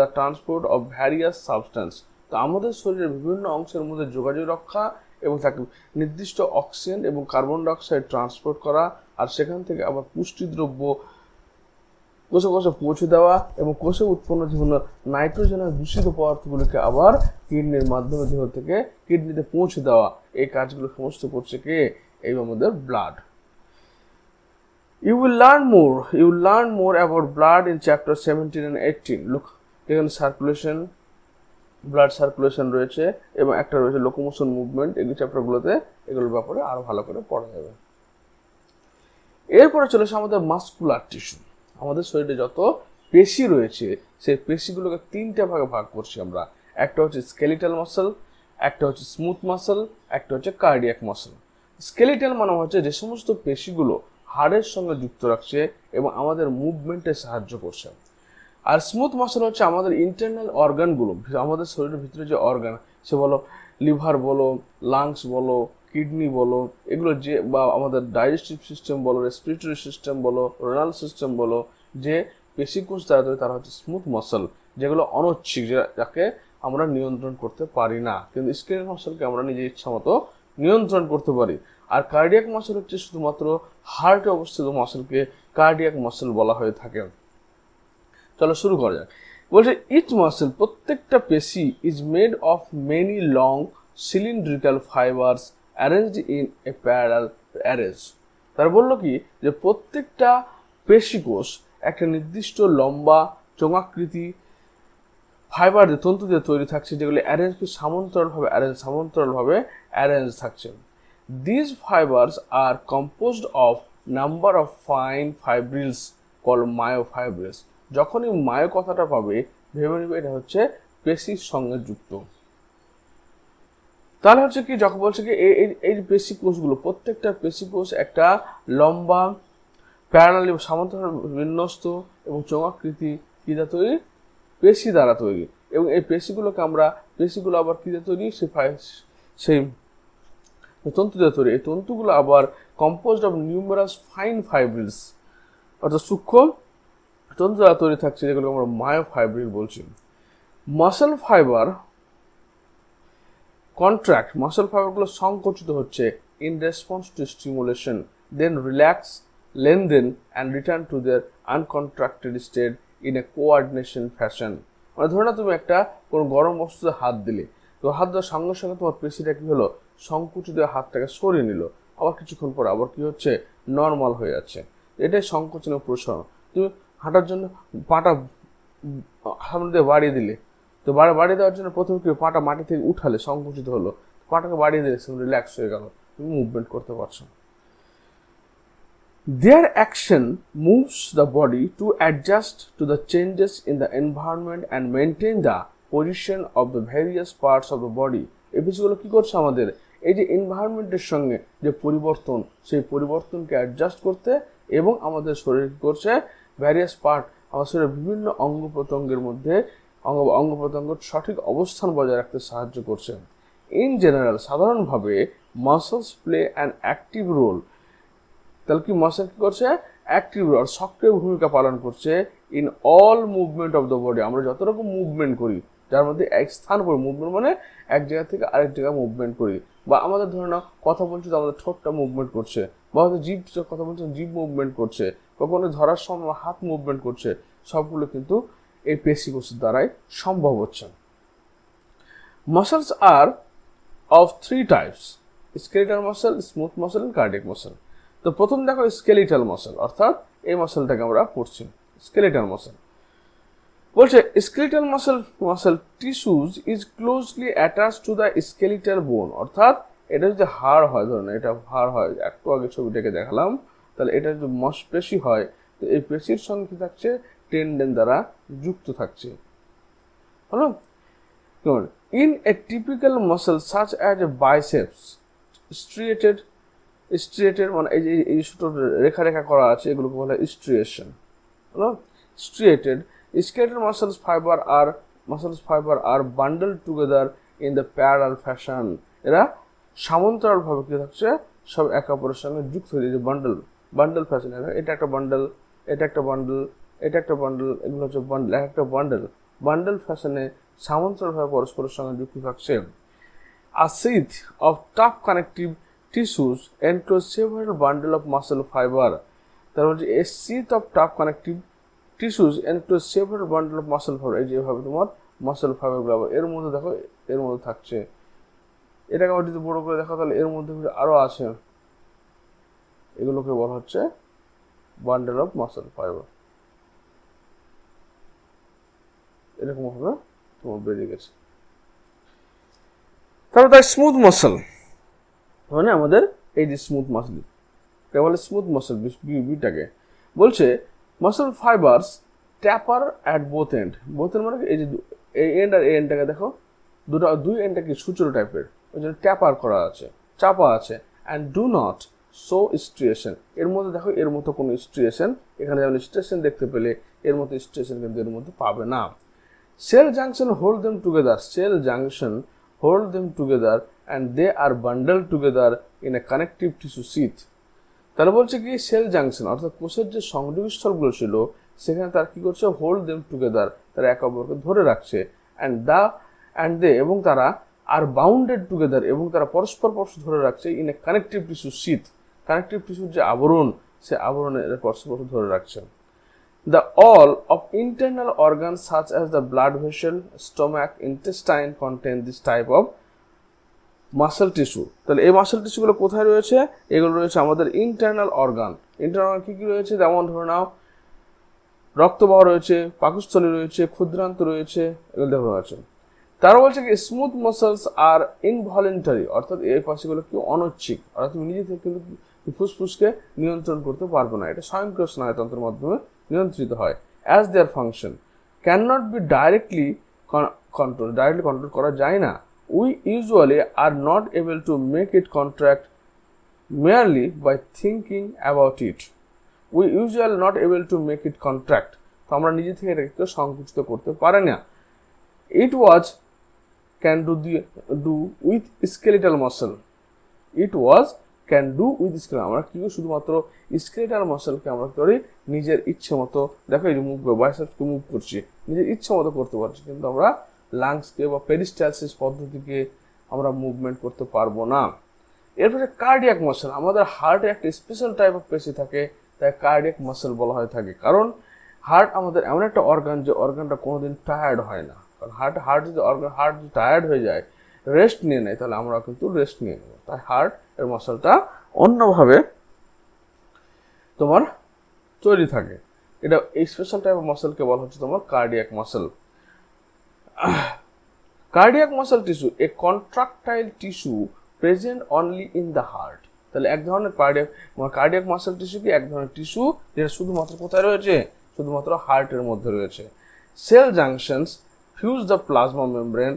the transport of various substances. তো আমাদের শরীরের বিভিন্ন অংশের মধ্যে যোগাযোগ রক্ষা এবং তাকে নির্দিষ্ট অক্সিজেন এবং কার্বন ডাইঅক্সাইড ট্রান্সপোর্ট করা, আর সেখান থেকে আবার পুষ্টিদ্রব্য কোষে কোষে পৌঁছে দেওয়া এবং কোষে উৎপন্ন বিভিন্ন নাইট্রোজেনের দূষিত পদার্থগুলিকে আবার কিডনির মাধ্যমে দেহ থেকে কিডনিতে পৌঁছে দেওয়া, এই কাজগুলো সমস্ত করছে কে, এই আমাদের blood. You will learn more about blood in chapter 17 and 18. Look, এখানে সার্কুলেশন, ব্লাড সার্কুলেশন রয়েছে এবং একটা রয়েছে লোকোমোশন মুভমেন্ট, এই চ্যাপ্টারগুলোতে এগুলোর ব্যাপারে আরো ভালো করে পড়া যাবে। এরপরে চলেছে আমাদের মাসকুলার টিস্যু। আমাদের শরীরে যত পেশি রয়েছে সেই পেশিগুলোকে তিনটা ভাগে ভাগ করছি আমরা। একটা হচ্ছে স্কেলিটাল মাসল, একটা হচ্ছে স্মুথ মাসল, একটা হচ্ছে কার্ডিয়াক মাসল। স্কেলিটাল মানে হচ্ছে যে সমস্ত পেশিগুলো হাড়ের সঙ্গে যুক্ত রাখছে এবং আমাদের মুভমেন্টে সাহায্য করছে। আর স্মুথ মাসল হচ্ছে আমাদের ইন্টারনাল অর্গানগুলো, আমাদের শরীরের ভিতরে যে অর্গান, সে বলো লিভার বলো, লাংস বলো, কিডনি বলো, এগুলো যে বা আমাদের ডাইজেস্টিভ সিস্টেম বলো, রেসপিরেটরি সিস্টেম বলো, রেনাল সিস্টেম বলো, যে পেশিকোষ দ্বারা তৈরি তারা হচ্ছে স্মুথ মাসল, যেগুলো অনৈচ্ছিক, যাকে আমরা নিয়ন্ত্রণ করতে পারি না, কিন্তু স্কেলিটাল মাসলকে আমরা নিজের ইচ্ছা মতো নিয়ন্ত্রণ করতে পারি। আর কার্ডিয়াক মাসল হচ্ছে শুধুমাত্র হার্টে অবস্থিত মাসলকে কার্ডিয়াক মাসল বলা হয়ে থাকে। চলো শুরু করা যাক। বলছে ইচ মাসল, প্রত্যেকটা পেশি is made of many long cylindrical fibres arranged in a parallel arrange. তারা বললো কি, যে প্রত্যেকটা পেশিকোষ একটা নির্দিষ্ট লম্বা চোঙাকৃতি ফাইবার দিয়ে, তন্তু দিয়ে তৈরি থাকছে, যেগুলি সমান্তরালভাবে অ্যারেঞ্জ থাকছে। These fibers are composed of number of fine fibrils called myofibrils. যখনই মায়ো কথাটা পাবে ভেবে নেবে এটা হচ্ছে পেশির সঙ্গে যুক্ত। তাহলে হচ্ছে কি, যখন বলছে কি এই পেশি কোষগুলো, প্রত্যেকটা পেশি কোষ একটা লম্বা প্যারালাল সমান্তরাল বিন্যস্ত এবং চোঙাকৃতি কি দ্বারা তৈরি, পেশি দ্বারা তৈরি। এবং এই পেশিগুলোকে আমরা, পেশিগুলো আবার কি দিয়ে তৈরি, সেই তন্তু দিয়ে তৈরি। এই তন্তুগুলো আবার কম্পোজড অফ নিউমেরাস ফাইন ফাইব্রিলস, অর্থাৎ সূক্ষ্ম তন্তু দ্বারা তৈরি থাকছে, যেগুলো আমরা মায়োফাইব্রিল বলছি। মাসল ফাইবার কন্ট্রাক্ট, মাসল ফাইবারগুলো সংকুচিত হচ্ছে in response to stimulation, then relax, lengthen and return to their uncontracted state in a coordination fashion. মানে ধরে না, তুমি একটা কোনো গরম বস্তুতে হাত দিলে, তো হাত দেওয়ার সঙ্গে সঙ্গে তোমার পেশিটা কি হলো, সংকুচিত হাতটাকে সরিয়ে নিল, আবার কিছুক্ষণ পর আবার কি হচ্ছে, নর্মাল হয়ে যাচ্ছে। এটাই সংকোচন ও প্রসারণ। তুমি হাঁটার জন্য পাটা সামনে দিয়ে বাড়িয়ে দিলে, তো বাড়িয়ে দেওয়ার জন্য প্রথমে কি পাটা মাটি থেকে উঠালে, সংকুচিত হলো, পাটাকে বাড়িয়ে দিলে রিল্যাক্স হয়ে গেল, তুমি মুভমেন্ট করতে পারছো। Their action moves the body to adjust to the changes in the environment and maintain the position of the various parts of the body. এই বিষয়গুলো কি করছে, আমাদের এই যে এনভায়রনমেন্টের সঙ্গে যে পরিবর্তন, সেই পরিবর্তনকে অ্যাডজাস্ট করতে এবং আমাদের শরীর কি করছে, ভ্যারিয়াস পার্ট, আমার শরীরের বিভিন্ন অঙ্গ প্রত্যঙ্গের মধ্যে অঙ্গ প্রত্যঙ্গের সঠিক অবস্থান বজায় রাখতে সাহায্য করছে। ইন জেনারেল, সাধারণভাবে muscles play an active role. তাহলে কি মাসল কি করছে, অ্যাক্টিভ রোল, সক্রিয় ভূমিকা পালন করছে in all movement of the body. আমরা যত রকম মুভমেন্ট করি, যার মধ্যে এক স্থান করে মুভমেন্ট মানে এক জায়গা থেকে আরেক জায়গায় মুভমেন্ট করি, বা আমাদের ধরে নাও কথা বলছি তো আমাদের ঠোঁটটা মুভমেন্ট করছে, বা হয়তো জিভ কথা বলছে, জিভ মুভমেন্ট করছে, বা কোনো ধরার সময় হাত মুভমেন্ট করছে, সবগুলো কিন্তু এই পেশিকোষের দ্বারাই সম্ভব হচ্ছে। Muscles are of three types, skeletal muscle, smooth muscle and cardiac muscle. তো প্রথম দেখো স্কেলিটাল মাসল, অর্থাৎ এই মাসলটাকে আমরা পড়ছি স্কেলিটাল মাসল। বলছে skeletal muscle tissues is closely attach to the skeletal বোন, অর্থাৎ এটা যদি হাড় হয়, ধরুন এটা হাড় হয়, একটু আগে ছবিটাকে দেখালাম, তাহলে এটা যদি মাংসপেশি হয়, তো এই পেশির সঙ্গে কি থাকছে, টেন্ডেন দ্বারা যুক্ত থাকছে। হলো in a typical muscle such as a biceps striated মানে এই ছোট রেখা রেখা করা আছে, এগুলোকে বলা হয় স্ট্রিয়েশন। হলো striated skeletal muscles fiber are bundled together in the parallel fashion। এরা সমান্তরালভাবে কি থাকছে, সব একে অপরের সঙ্গে যুক্ত হয়ে যে বান্ডেল ফ্যাশন। এটা একটা বান্ডেল, এটা একটা বান্ডেল, এটা একটা বান্ডেল, এগুলো হচ্ছে বান্ডেল, একটা বান্ডেল ফ্যাশনে সমান্তরালভাবে পরস্পরের সঙ্গে যুক্ত থাকছে। A sheath of tough connective tissues enclose several bundle of muscle fiber। তার মানে a sheath of tough connective tissues enclose several bundle of muscle fiber। এই যেভাবে তোমার মাসল ফাইবারগুলো এর মধ্যে দেখো, এর মধ্যে থাকছে। এটাকে আবার যদি বড় করে দেখো তাহলে এর মধ্যে আরো আছে, এগুলোকে বলা হচ্ছে বান্ডেল অফ মাসল ফাইবার। এরকম ভাবে তোমার বেরিয়ে গেছে। তারপর স্মুথ মাসল, মানে আমাদের এই যে স্মুথ মাসল, এটা বলে স্মুথ মাসল বিটাকে বলছে muscle fibers taper at both end মানে এই যে এই এন্ড আর এই এন্ডটাকে দেখো, দুই এন্ডটা কি সূচল টাইপের, ওই জন্য ট্যাপার করা আছে, চাপা আছে। And do not show striation, এর মধ্যে দেখো এর মতো কোনো স্ট্রিয়েশন, এখানে যেমন স্ট্রিয়েশন দেখতে পেলে এর মতো স্ট্রিয়েশন কিন্তু এর মধ্যে পাবে না। Cell junction hold them together and they are bundle together in a connective tissue sheath. তাহলে বলছে কি সেল জাংশন অর্থাৎ কোষের যে সংযোগস্থলগুলো ছিল সেখানে তার কি করছে, হোল্ড দেম টুগেদার, তারা একে অপরকে ধরে রাখছে। অ্যান্ড দে এবং তারা আর বাউন্ডেড টুগেদার, এবং তারা পরস্পর ধরে রাখছে in a connective tissue sheath, connective টিস্যুর যে আবরণ, সে আবরণে পরস্পর ধরে রাখছে। The all of internal organ such as the blood vessel, stomach, intestine contain this type of muscle tissue. তাহলে এই মাসল টিস্যুগুলো কোথায় রয়েছে, এগুলো রয়েছে আমাদের ইন্টারনাল অর্গান। ইন্টারনাল কি কি রয়েছে, যেমন ধরে নাও রক্তবাহ রয়েছে, পাকস্থলী রয়েছে, ক্ষুদ্রান্ত রয়েছে, এগুলো দেখা যাচ্ছে। তারা বলছে কি স্মুথ মাসলস আর ইনভলেন্টারি, অর্থাৎ এই পাশগুলো কি অনৈচ্ছিক, অর্থাৎ তুমি নিজে থেকে কিন্তু ফুসফুসকে নিয়ন্ত্রণ করতে পারবে না, এটা স্বয়ংক্রিয় স্নায়ুতন্ত্রের মাধ্যমে নিয়ন্ত্রিত হয়। As their function can not be directly control করা যায় না। We usually are not able to make it contract merely by thinking about it. We usually not able to make it contract. তো আমরা নিজে থেকে এটাকে সংকুচিত করতে পারি না। It was can do with skeletal muscle. It was can do with skeletal। আমরা কি শুধুমাত্র স্কেলেটাল মাসলকে আমরা করি নিজের ইচ্ছে মতো, দেখো এই যে মুভ বাইসেপসকে মুভ করছি নিজের ইচ্ছে মতো করতে পারছি, কিন্তু আমরা লাংসকে বা পেরিস্টালসিস পদ্ধতিকে আমরা মুভমেন্ট করতে পারবো না। এরপরে কার্ডিয়াক মাসল, আমাদের হার্টে একটা স্পেশাল টাইপ অফ পেশি থাকে, তাই কার্ডিয়াক মাসল বলা হয়ে থাকে। কারণ হার্ট আমাদের এমন একটা অর্গান যে অর্গানটা কোনোদিন টায়ার্ড হয় না। কারণ হার্ট যদি টায়ার্ড হয়ে যায়, রেস্ট নিয়ে নেয়, তাহলে আমরা কিন্তু রেস্ট নিয়ে নেব। তাই হার্ট এর মাসলটা অন্যভাবে তোমার তৈরি থাকে। এটা এই স্পেশাল টাইপ অফ মাসলকে বলা হচ্ছে তোমার cardiac muscle. Cardiac muscle tissue, a contractile tissue present only in the heart। তাহলে এক ধরনের কার্ডিয়াক মাসল টিস্যু কি এক ধরনের টিস্যু যেটা শুধুমাত্র কোথায় রয়েছে, শুধুমাত্র হার্টের মধ্যে রয়েছে। Cell junctions fuse the plasma membrane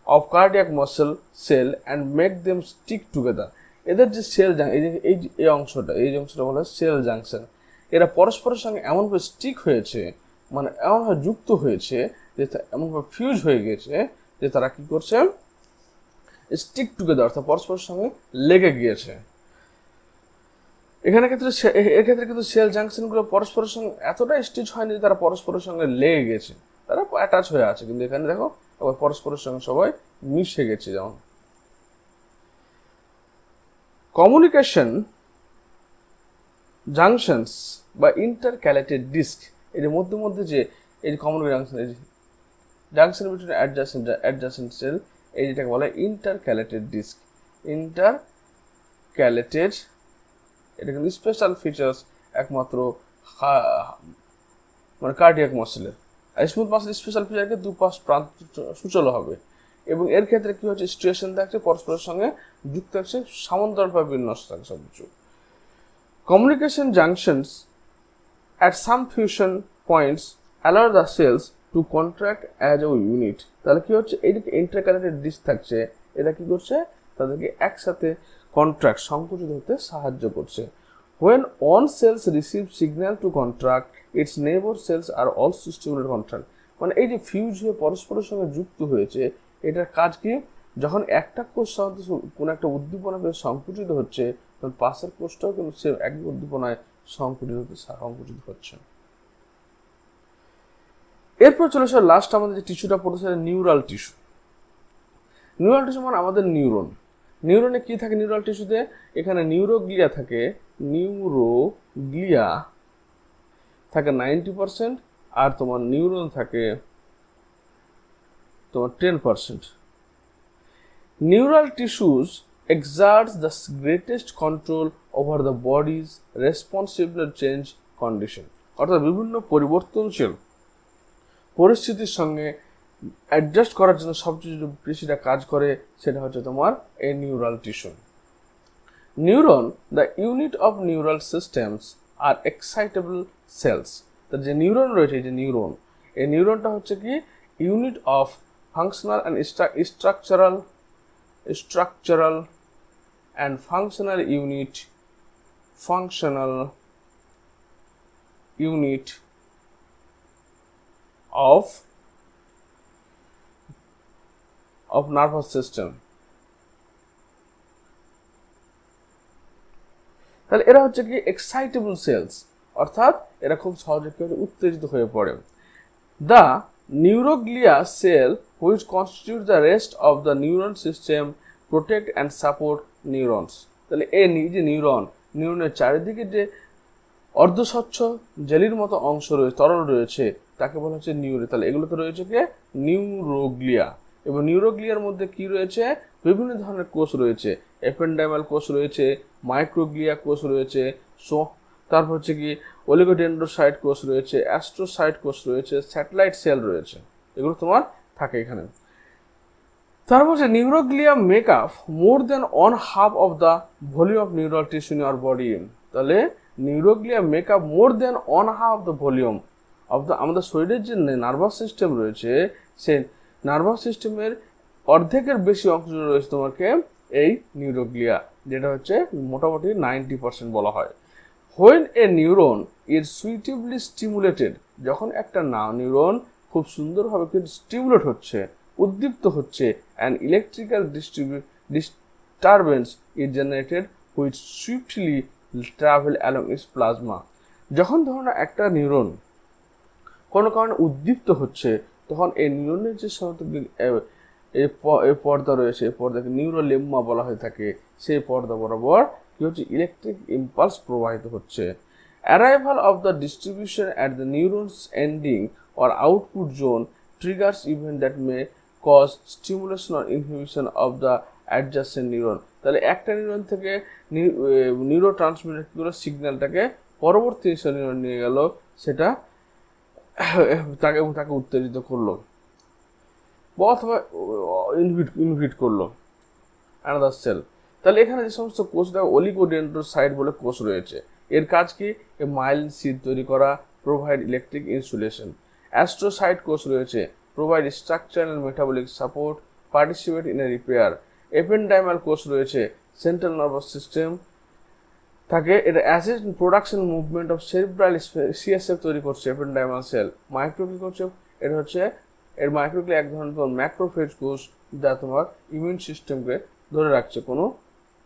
of cardiac muscle cell and make them stick together. এদের যে সেল এই অংশটা বলা হয় সেল জাংশন। এরা পরস্পরের সঙ্গে এমনভাবে স্টিক হয়েছে, মানে এমনভাবে যুক্ত হয়েছে যে এমনভাবে ফিউজ হয়ে গেছে যে তারা কি করছে, স্টিক টুগেদার, অর্থাৎ পরস্পরের সঙ্গে লেগে গিয়েছে। এক্ষেত্রে কিন্তু সেল জাংশনগুলো পরস্পরের সঙ্গে এতটা স্টিচ হয়নি যে তারা পরস্পরের সঙ্গে লেগে গেছে, তারা অ্যাটাচ হয়ে আছে, কিন্তু এখানে দেখো আবার পরস্পরের সঙ্গে সবাই মিশে গেছে। যেমন কমিউনিকেশন জাংশনস বা ইন্টারক্যালেটেড ডিস্ক, এই যে মধ্যে যে এই যে communication junction between adjacent cell, এই যেটাকে বলা হয় ইন্টারক্যালেটেড ডিস্ক। ইন্টারক্যালেটেড, এটা কিন্তু স্পেশাল ফিচার্স একমাত্র মানে কার্ডিয়াক মাসলের। আর স্মুথ মাসল স্পেশাল ফিচারকে দুপাশ প্রান্ত সূচল হবে, এবং এর ক্ষেত্রে কি হচ্ছে, স্ট্রিয়েশন থাকছে, পরস্পরের সঙ্গে যুক্ত থাকছে, সমান্তরালভাবে বিন্যস্ত থাকছে সব কিছু। Communication junctions at some fusion points allow the cells to contract as a unit। তাহলে কি হচ্ছে, এইদিকে ইন্টারকানেক্টেড ডিস্ক থাকছে, এটা কি করছে, তাদেরকে একসাথে কন্ট্রাক্ট সংকুচিত হতে সাহায্য করছে। when one cells receive signal to contract, its neighbor cells are also stimulated contract। মানে এই যে ফিউজ হয়ে পরস্পরের সঙ্গে যুক্ত হয়েছে, এটার কাজ কি, যখন একটা কোষ কোনো একটা উদ্দীপনা সংকুচিত হচ্ছে, তখন পাশের কোষটাও কিন্তু সে এক উদ্দীপনায় সংকুচিত হচ্ছে। এরপর চলে আসে লাস্ট আমাদের যে টিস্যুটা পড়েছে, নিউরাল টিস্যু। নিউরাল টিস্যু মানে আমাদের নিউরন। নিউরনে কি থাকে নিউরাল টিস্যুতে, এখানে নিউরোগ্লিয়া থাকে, নিউরোগ্লিয়া থাকে 90%, আর তোমার নিউরন থাকে তোমার 10%। Neural tissues exerts the greatest control over the body's responsive change condition। অর্থাৎ বিভিন্ন পরিবর্তনশীল পরিস্থিতির সঙ্গে অ্যাডজাস্ট করার জন্য সবচেয়ে বেশিটা কাজ করে, সেটা হচ্ছে তোমার এই neural tissue. Neuron, the unit of neural systems are excitable cells. তার যে নিউরন রয়েছে, এই যে নিউরন, এই নিউরনটা হচ্ছে কি unit of functional and structural and functional unit of nervous system। তাহলে এরা হচ্ছে কি এক্সাইটেবল সেলস, অর্থাৎ এরা খুব সহজে উত্তেজিত হয়ে পড়ে। The neuroglia cell which constitute the rest of the neuron system protect and support neurons. তাহলে এই যে নিউরনের চারিদিকে যে অর্ধস্বচ্ছ জেলির মতো অংশ রয়েছে, তরল রয়েছে, তাকে বলা হচ্ছে নিউরো। তাহলে এগুলোতে রয়েছে কি নিউরোগ্লিয়া। এবং নিউরোগ্লিয়ার মধ্যে কি রয়েছে, বিভিন্ন ধরনের কোষ রয়েছে, এপেন্ডাইমাল কোষ রয়েছে, মাইক্রোগ্লিয়া কোষ রয়েছে, তারপর হচ্ছে কি অলিগোডেন্ড্রোসাইট কোষ রয়েছে, অ্যাস্ট্রোসাইট কোষ রয়েছে, স্যাটেলাইট সেল রয়েছে, এগুলো তোমার থাকে এখানে। তারপর হচ্ছে neuroglia make up more than 1/2 of the volume of neural tissue in our body. তাহলে neuroglia make up more than 1/2 of the volume of the, আমাদের শরীরের যে নার্ভাস সিস্টেম রয়েছে, সেই নার্ভাস সিস্টেমের অর্ধেকের বেশি অংশ রয়েছে তোমাকে এই নিউরোগ্লিয়া, যেটা হচ্ছে মোটামুটি 90% বলা হয়। when a neuron is suitably stimulated, যখন একটা নিউরন খুব সুন্দরভাবে স্টিমুলেট হচ্ছে, উদ্দীপ্ত হচ্ছে, and electrical disturbance is generated which swiftly travel along its plasma। যখন ধরুন একটা নিউরন কোনো কারণে উদ্দীপ্ত হচ্ছে, তখন এই নিউরনের যে পর্দা রয়েছে, এই পর্দাকে নিউরোলেম্মা বলা হয়ে থাকে, সেই পর্দা বরাবর কি হচ্ছে, ইলেকট্রিক ইম্পালস প্রবাহিত হচ্ছে। Arrival of the distribution at the neurons ending or output zone triggers event that may cause stimulation or inhibition of the adjacent neuron। তাহলে একটা নিউরন থেকে নিউরো ট্রান্সমিটার কি করে সিগন্যালটাকে পরবর্তী নিউরন নিয়ে গেল, সেটা তাকে উত্তেজিত করলো বা অথবা ইনহিবিট করলো অ্যানাদার সেল। তাহলে এখানে যে সমস্ত কোষ দেখো, অলিগোডেন্ড্রোসাইট বলে কোষ রয়েছে, এর কাজ কি, মাইলিন সিদ তৈরি করা, প্রোভাইড ইলেকট্রিক ইনসুলেশন। অ্যাস্ট্রোসাইট কোষ রয়েছে, provide structural and metabolic support, participate in a repair. Ependymal কোষ রয়েছে, সেন্ট্রাল নার্ভাস সিস্টেম থাকে, এটা assist production movement of cerebral CSF তৈরি করছে এপেন্ডাইমাল সেল। মাইক্রোগ্লি করছে, এটা হচ্ছে এর মাইক্রোগ্লি এক ধরনের ম্যাক্রোফেজ কোষ, যা তোমার ইমিউন সিস্টেমকে ধরে রাখছে, কোনো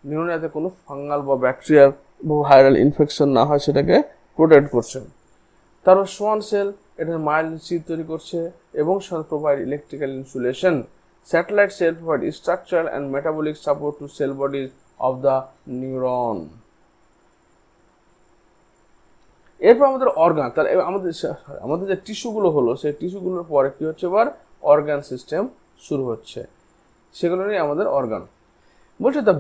নিউরনে যাতে কোনো ফাঙ্গাল বা ব্যাকটেরিয়াল বা ভাইরাল ইনফেকশন না হয় সেটাকে প্রোটেক্ট করছে। তারপর সোয়ান সেল, এটা মাইলিন সিদ তৈরি করছে এবং provide electrical insulation. Satellite cell provide structural and metabolic support to cell bodies of the neuron. এরপর আমাদের অর্গান, তাহলে আমাদের যে টিস্যুগুলো হলো, সেই টিস্যুগুলোর পরে কি হচ্ছে, এবার অর্গান সিস্টেম শুরু হচ্ছে, সেগুলো নিয়ে আমাদের অর্গান বলছে। The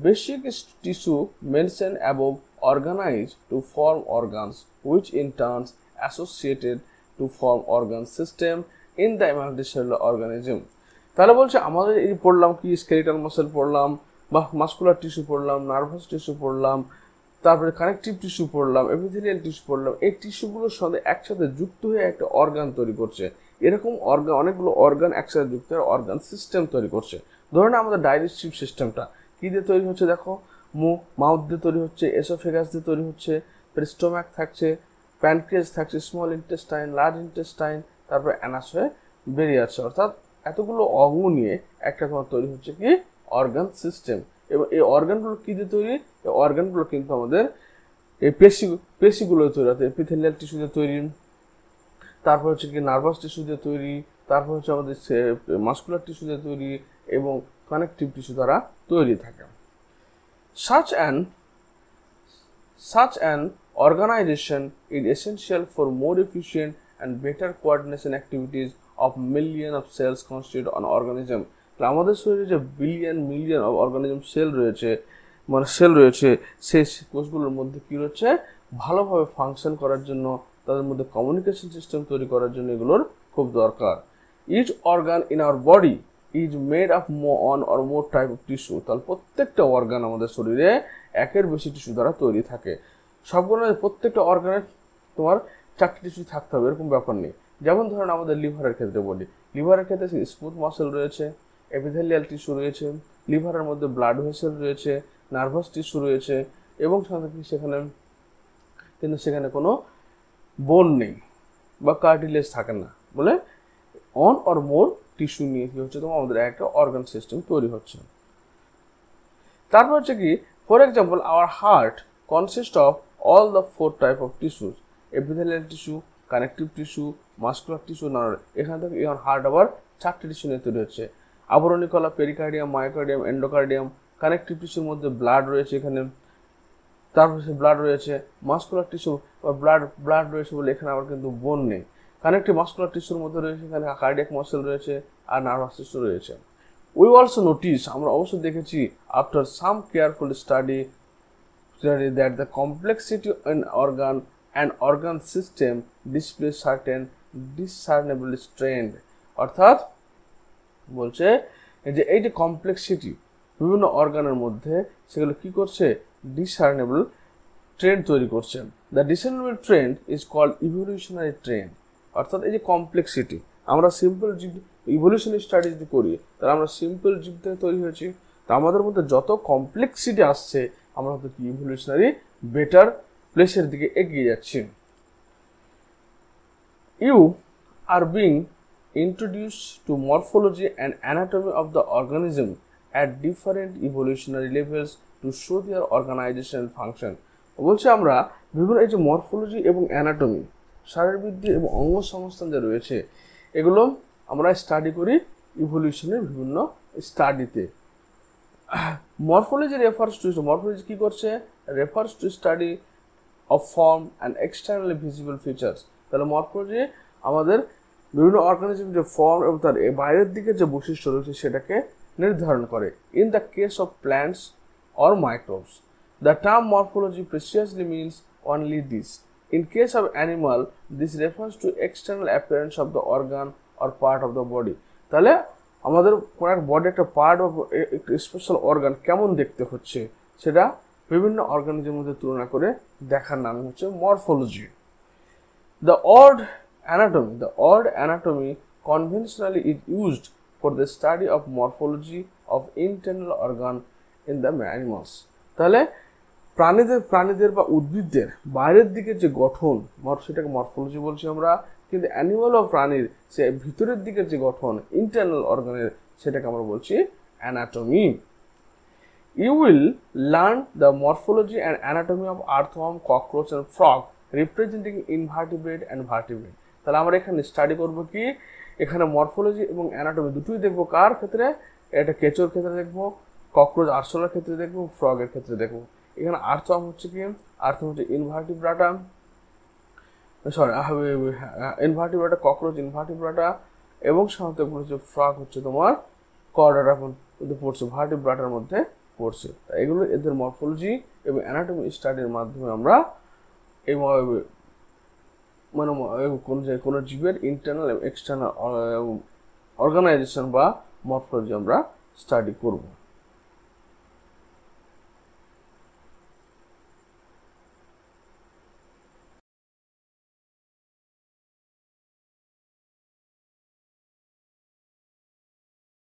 basic tissue mention above organized to form organs which in turn associated to form organ system in the multicellular organism। তাহলে বলছে আমাদের এই পড়লাম কি, স্কেলিটাল মাসেল পড়লাম বা মাসকুলার টিস্যু পড়লাম, নার্ভাস টিস্যু পড়লাম, তারপরে কানেকটিভ টিস্যু পড়লাম, এপিথেলিয়াল টিস্যু পড়লাম। এই টিস্যুগুলোর সাথে একসাথে যুক্ত হয়ে একটা অর্গান তৈরি করছে। এরকম অর্গান, অনেকগুলো অর্গান একসাথে যুক্ত হয়ে অর্গান সিস্টেম তৈরি করছে। ধরুন আমাদের ডাইজেস্টিভ সিস্টেমটা কী দিয়ে তৈরি হচ্ছে দেখো, মাউথ দিয়ে তৈরি হচ্ছে, এসোফেগাস দিয়ে তৈরি হচ্ছে, স্টোমাক থাকছে, প্যানক্রিয়াস থাকছে, স্মল ইন্টেস্টাইন, লার্জ ইন্টেস্টাইন, তারপরে অ্যানাস হয়ে বেরিয়ে আসছে। অর্থাৎ এতগুলো অঙ্গ নিয়ে একটা তোমার তৈরি হচ্ছে কি অর্গান সিস্টেম। এবং এই অর্গানগুলো কী দিয়ে তৈরি? এই অর্গানগুলো কিন্তু আমাদের এই পেশিগুলো তৈরি, অর্থাৎ এপিথেলিয়াল টিস্যু দিয়ে তৈরি, তারপর হচ্ছে কি নার্ভাস টিস্যু দিয়ে তৈরি, তারপর হচ্ছে আমাদের মাসকুলার টিস্যু দিয়ে তৈরি এবং কানেকটিভ টিস্যু দ্বারা তৈরি থাকে। Such an organization is essential for more efficient and better coordination activities of million of cells constitute an organism. আমাদের শরীরে যে মিলিয়ন অফ অর্গানিজম সেল রয়েছে, মানে সেল রয়েছে, সেই কোষগুলোর মধ্যে কি রয়েছে, ভালোভাবে ফাংশন করার জন্য, তাদের মধ্যে কমিউনিকেশন সিস্টেম তৈরি করার জন্য এগুলোর খুব দরকার। Each organ in our body is made of one or more type of tissue. তাহলে প্রত্যেকটা অর্গান আমাদের শরীরে একের বেশি টিস্যু দ্বারা তৈরি থাকে। সবগুলো প্রত্যেকটা অর্গানের তোমার 4টি টিস্যু থাকতে হবে এরকম ব্যাপার নেই। যেমন ধরেন আমাদের লিভারের ক্ষেত্রে বলি, লিভারের ক্ষেত্রে স্মুথ মাসেল রয়েছে, এপিথেলিয়াল টিস্যু রয়েছে, লিভারের মধ্যে ব্লাড ভেসেল রয়েছে, নার্ভাস টিস্যু রয়েছে এবং সেখানে কোনো বোন নেই বা কার্টিলেজ থাকে না বলে অন অর মোর টিস্যু নিয়ে কি হচ্ছে তোমার আমাদের একটা অর্গান সিস্টেম তৈরি হচ্ছে। তারপর হচ্ছে কি, for example hour heart consist of all the 4 type of tissues, epithelial tissue, connective tissue, muscular tissue, এখান থেকে এখন হার্ট আবার 4টি টিস্যু নিয়ে তৈরি হচ্ছে। আবরণী কলা, পেরিকার্ডিয়াম, মায়োকার্ডিয়াম, এন্ডোকার্ডিয়াম। কানেকটিভ টিস্যুর মধ্যে ব্লাড রয়েছে এখানে, তারপর ব্লাড রয়েছে, মাসকুলার টিস্যু বা ব্লাড রয়েছে বলে এখানে আবার কিন্তু বোন নেই। কানেকটিভ মাসকুলার টিস্যুর মধ্যে রয়েছে এখানে কার্ডিয়াক মাসেল রয়েছে আর নার্ভাস টিস্যু রয়েছে। উই অলসো নোটিস, আমরা অবশ্যই দেখেছি, after some careful study that the complexity in organ and organ system displays certain discernible strength। অর্থাৎ বলছে যে এই যে কমপ্লেক্সিটি বিভিন্ন অর্গানের মধ্যে, সেগুলো কি করছে, ডিসার্নেবল ট্রেন্ড তৈরি করছে। The discernible trend is called evolutionary trend. অর্থাৎ এই যে কমপ্লেক্সিটি, আমরা সিম্পল জীব ইভলিউশনারি স্টাডি যদি করি তাহলে আমরা সিম্পল জীব থেকে তৈরি হয়েছি, তা আমাদের মধ্যে যত কমপ্লেক্সিটি আসছে আমরা হয়তো কি ইভলিউশনারি বেটার প্লেসের দিকে এগিয়ে যাচ্ছি। You are being introduced to morphology and anatomy of the organism at different evolutionary levels to show their organization and function। বলছে আমরা বিভিন্ন এই যে মরফোলজি এবং অ্যানাটমি, শারীরবৃদ্ধি এবং অঙ্গ সংস্থান যে রয়েছে, এগুলো আমরা স্টাডি করি ইভলিউশনের বিভিন্ন স্টাডিতে। মরফোলজি মরফোলজি কি করছে, refers to study of form and externally visible features. তাহলে মরফোলজি আমাদের বিভিন্ন অর্গানিজম যে ফর্ম এবং তার বাইরের দিকে যে বৈশিষ্ট্য রয়েছে সেটাকে নির্ধারণ করে। In the case of plants or microbes the term morphology প্রিসিয়াসলি means only this. In case of animal this refers to external appearance of the organ or part of the body. তাহলে আমাদের কোনো এক বডি একটা পার্ট অফ একটা স্পেশাল অর্গান কেমন দেখতে হচ্ছে সেটা বিভিন্ন অর্গানিজমের মধ্যে তুলনা করে দেখার নাম হচ্ছে morphology. The odd anatomy conventionally is used for the study of morphology of internal organ in the animals। তাহলে প্রাণীদের বা উদ্ভিদদের বাইরের দিকে যে গঠন, সেটাকে মরফোলজি বলছি আমরা, কিন্তু অ্যানিমাল ও প্রাণীর সে ভিতরের দিকের যে গঠন ইন্টারনাল অর্গানের, সেটাকে আমরা বলছি anatomy. You will learn the morphology and anatomy of earthworm, cockroach and frog representing invertebrate and vertebrate। তাহলে আমরা এখানে স্টাডি করব কি, এখানে মরফোলজি এবং অ্যানাটমি দুটোই দেখবো। কার ক্ষেত্রে? এটা কেঁচোর ক্ষেত্রে দেখবো, ককরোচ আরশোলার ক্ষেত্রে দেখবো, ফ্রগের ক্ষেত্রে দেখবো। এখানে আর্থওয়ার্ম হচ্ছে কি, আর্থওয়ার্ম হচ্ছে ইনভার্টিব্রাটা, ককরোচ ইনভার্টিব্রাটা এবং সাথে হচ্ছে ফ্রগ হচ্ছে তোমার কর্ডাটা পড়ছে, ভার্টিব্রাটার মধ্যে পড়ছে। তা এগুলো এদের মরফোলজি এবং অ্যানাটমি স্টাডির মাধ্যমে আমরা এই মানে কোনো জীবের ইন্টারনাল এবং এক্সটার্নাল অর্গানাইজেশন বা মরফোলজি আমরা স্টাডি করব।